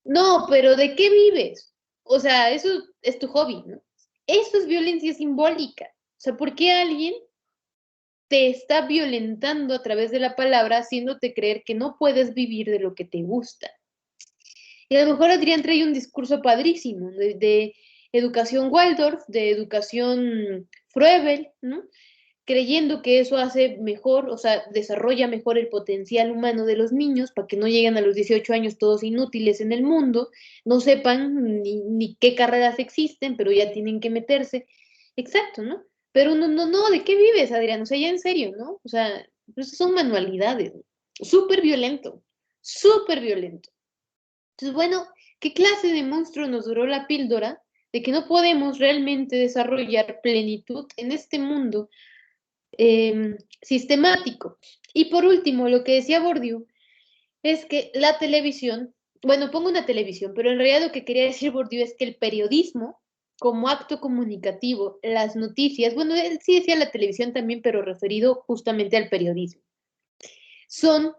No, pero ¿de qué vives? O sea, eso es tu hobby, ¿no? Eso es violencia simbólica. O sea, ¿por qué alguien te está violentando a través de la palabra, haciéndote creer que no puedes vivir de lo que te gusta? Y a lo mejor Adrián trae un discurso padrísimo de educación Waldorf, de educación Froebel, ¿no? Creyendo que eso hace mejor, o sea, desarrolla mejor el potencial humano de los niños para que no lleguen a los 18 años todos inútiles en el mundo, no sepan ni qué carreras existen, pero ya tienen que meterse. Exacto, ¿no? Pero no, ¿de qué vives, Adrián? O sea, ya en serio, ¿no? O sea, pues son manualidades, ¿no? Súper violento, súper violento. Entonces, bueno, ¿qué clase de monstruo nos duró la píldora de que no podemos realmente desarrollar plenitud en este mundo sistemático? Y por último, lo que decía Bourdieu es que la televisión, bueno, pongo una televisión, pero en realidad lo que quería decir Bourdieu es que el periodismo como acto comunicativo, las noticias, bueno, él sí decía la televisión también, pero referido justamente al periodismo, son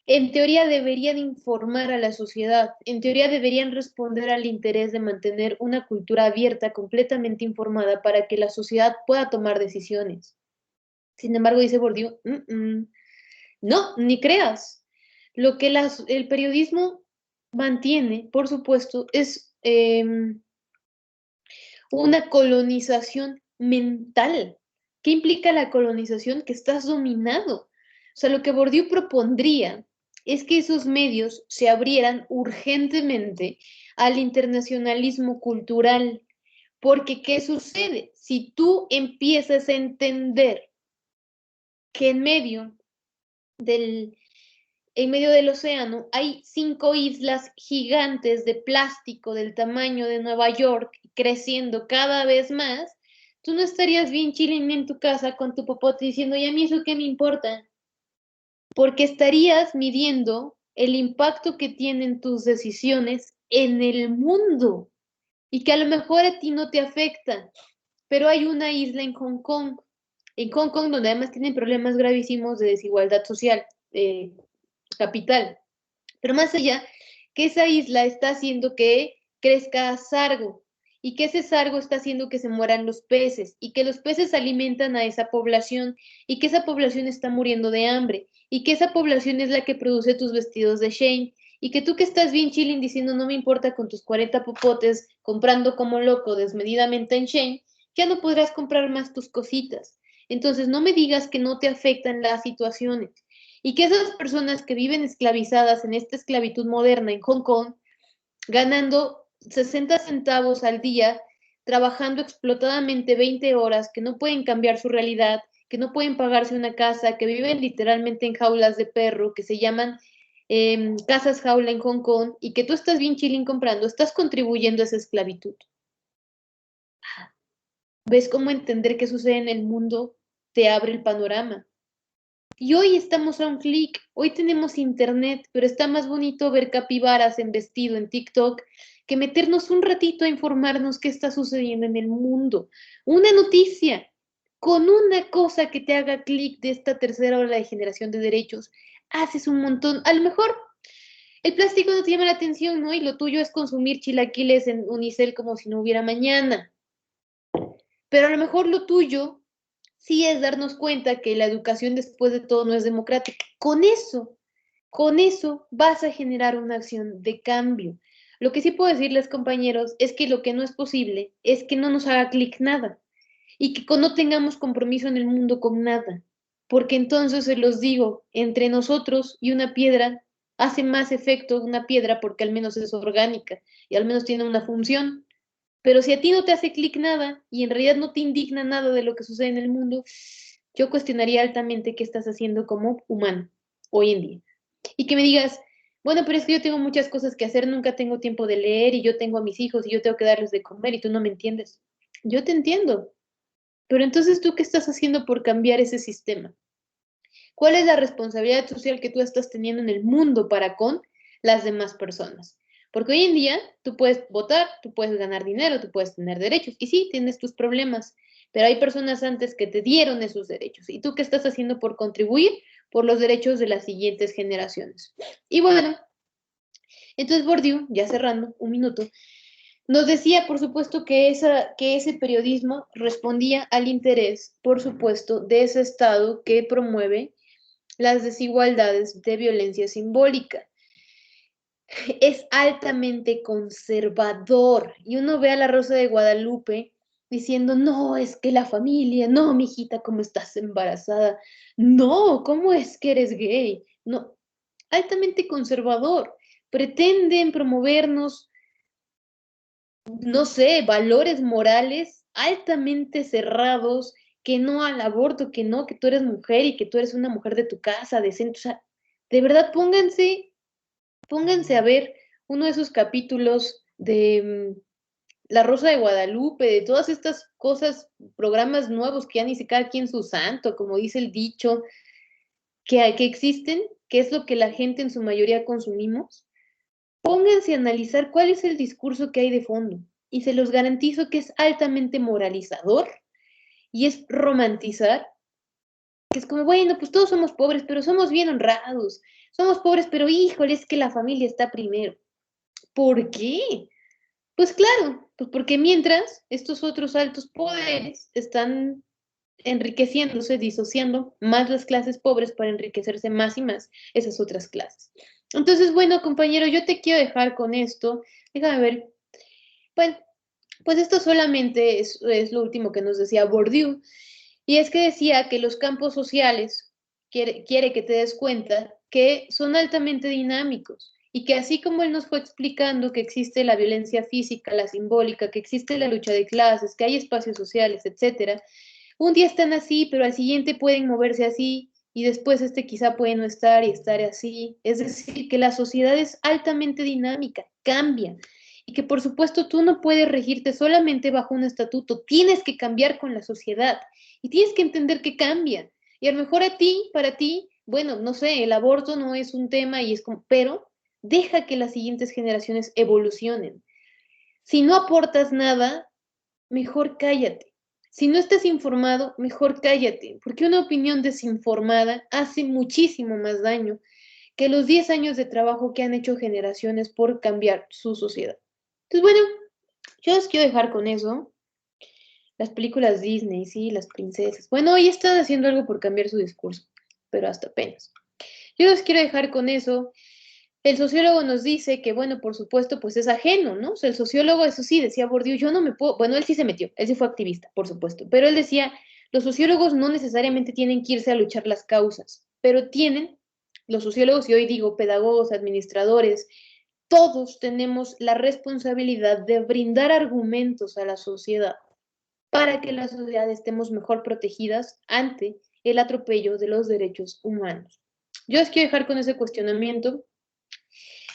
en teoría deberían informar a la sociedad, en teoría deberían responder al interés de mantener una cultura abierta, completamente informada, para que la sociedad pueda tomar decisiones. Sin embargo, dice Bourdieu, no, ni creas. Lo que el periodismo mantiene, por supuesto, es una colonización mental. ¿Qué implica la colonización? Que estás dominado. O sea, lo que Bourdieu propondría es que esos medios se abrieran urgentemente al internacionalismo cultural. Porque, ¿qué sucede? Si tú empiezas a entender que en medio del en medio del océano, hay 5 islas gigantes de plástico del tamaño de Nueva York, creciendo cada vez más, tú no estarías bien chilling en tu casa con tu popote diciendo, ¿y a mí eso qué me importa? Porque estarías midiendo el impacto que tienen tus decisiones en el mundo y que a lo mejor a ti no te afecta, pero hay una isla en Hong Kong, donde además tienen problemas gravísimos de desigualdad social, capital. Pero más allá, que esa isla está haciendo que crezca sargo y que ese sargo está haciendo que se mueran los peces y que los peces alimentan a esa población y que esa población está muriendo de hambre y que esa población es la que produce tus vestidos de Shane y que tú que estás bien chilling diciendo no me importa con tus 40 popotes comprando como loco desmedidamente en Shane, ya no podrás comprar más tus cositas. Entonces no me digas que no te afectan las situaciones y que esas personas que viven esclavizadas en esta esclavitud moderna en Hong Kong, ganando 60 centavos al día, trabajando explotadamente 20 horas, que no pueden cambiar su realidad, que no pueden pagarse una casa, que viven literalmente en jaulas de perro, que se llaman casas jaula en Hong Kong, y que tú estás bien chilling comprando, estás contribuyendo a esa esclavitud. ¿Ves cómo entender qué sucede en el mundo te abre el panorama? Y hoy estamos a un clic, hoy tenemos internet, pero está más bonito ver capibaras en vestido en TikTok que meternos un ratito a informarnos qué está sucediendo en el mundo. Una noticia, con una cosa que te haga clic de esta tercera ola de generación de derechos, haces un montón. A lo mejor el plástico no te llama la atención, ¿no? Y lo tuyo es consumir chilaquiles en Unicel como si no hubiera mañana. Pero a lo mejor lo tuyo sí es darnos cuenta que la educación después de todo no es democrática. Con eso vas a generar una acción de cambio. Lo que sí puedo decirles, compañeros, es que lo que no es posible es que no nos haga clic nada y que no tengamos compromiso en el mundo con nada. Porque entonces se los digo, entre nosotros y una piedra hace más efecto una piedra porque al menos es orgánica y al menos tiene una función. Pero si a ti no te hace clic nada y en realidad no te indigna nada de lo que sucede en el mundo, yo cuestionaría altamente qué estás haciendo como humano hoy en día. Y que me digas, bueno, pero es que yo tengo muchas cosas que hacer, nunca tengo tiempo de leer y yo tengo a mis hijos y yo tengo que darles de comer y tú no me entiendes. Yo te entiendo. Pero entonces, ¿tú qué estás haciendo por cambiar ese sistema? ¿Cuál es la responsabilidad social que tú estás teniendo en el mundo para con las demás personas? Porque hoy en día tú puedes votar, tú puedes ganar dinero, tú puedes tener derechos. Y sí, tienes tus problemas, pero hay personas antes que te dieron esos derechos. ¿Y tú qué estás haciendo por contribuir por los derechos de las siguientes generaciones? Y bueno, entonces Bourdieu, ya cerrando, un minuto, nos decía, por supuesto, que ese periodismo respondía al interés, por supuesto, de ese Estado que promueve las desigualdades de violencia simbólica. Es altamente conservador. Y uno ve a la Rosa de Guadalupe diciendo, no, es que la familia, no, mijita, ¿cómo estás embarazada? No, ¿cómo es que eres gay? No, altamente conservador. Pretenden promovernos, no sé, valores morales altamente cerrados, que no al aborto, que no, que tú eres mujer y que tú eres una mujer de tu casa, decente. O sea, de verdad, pónganse a ver uno de esos capítulos de La Rosa de Guadalupe, de todas estas cosas, programas nuevos que ya ni se cada quien su santo, como dice el dicho, que existen, que es lo que la gente en su mayoría consumimos. Pónganse a analizar cuál es el discurso que hay de fondo y se los garantizo que es altamente moralizador y es romantizar, que es como, bueno, pues todos somos pobres, pero somos bien honrados. Somos pobres, pero híjole, es que la familia está primero. ¿Por qué? Pues claro, pues porque mientras estos otros altos poderes están enriqueciéndose, disociando más las clases pobres para enriquecerse más y más esas otras clases. Entonces, bueno, compañero, yo te quiero dejar con esto. Déjame ver. Bueno, pues esto solamente es lo último que nos decía Bourdieu. Y es que decía que los campos sociales quiere que te des cuenta que son altamente dinámicos y que así como él nos fue explicando que existe la violencia física, la simbólica, que existe la lucha de clases, que hay espacios sociales, etcétera, un día están así, pero al siguiente pueden moverse así y después quizá puede no estar y estar así. Es decir, que la sociedad es altamente dinámica, cambia, y que por supuesto tú no puedes regirte solamente bajo un estatuto, tienes que cambiar con la sociedad y tienes que entender que cambia. Y a lo mejor para ti, bueno, no sé, el aborto no es un tema y es como, pero deja que las siguientes generaciones evolucionen. Si no aportas nada, mejor cállate. Si no estás informado, mejor cállate, porque una opinión desinformada hace muchísimo más daño que los 10 años de trabajo que han hecho generaciones por cambiar su sociedad. Entonces, bueno, yo les quiero dejar con eso. Las películas Disney, sí, las princesas. Bueno, hoy están haciendo algo por cambiar su discurso, pero hasta apenas. Yo les quiero dejar con eso. El sociólogo nos dice que, bueno, por supuesto, pues es ajeno, ¿no? O sea, el sociólogo, eso sí, decía Bourdieu, yo no me puedo, bueno, él sí se metió, él sí fue activista, por supuesto, pero él decía, los sociólogos no necesariamente tienen que irse a luchar las causas, pero tienen, los sociólogos, y hoy digo pedagogos, administradores, todos tenemos la responsabilidad de brindar argumentos a la sociedad para que la sociedad estemos mejor protegidas ante el atropello de los derechos humanos. Yo les quiero dejar con ese cuestionamiento.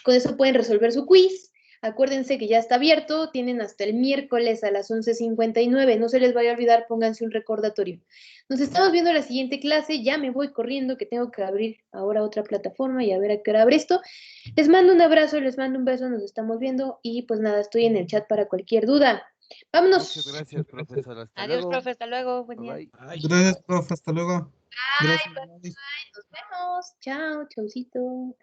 Con eso pueden resolver su quiz. Acuérdense que ya está abierto, tienen hasta el miércoles a las 11:59. No se les vaya a olvidar, pónganse un recordatorio. Nos estamos viendo la siguiente clase, ya me voy corriendo que tengo que abrir ahora otra plataforma y a ver a qué hora abre esto. Les mando un abrazo, les mando un beso, nos estamos viendo y pues nada, estoy en el chat para cualquier duda. ¡Vámonos! Muchas gracias, profesor. Hasta Adiós, luego. profe, hasta luego. Buen día. Bye, bye. Gracias, profe. Hasta luego. Gracias. Nos vemos. Chao, chaucito.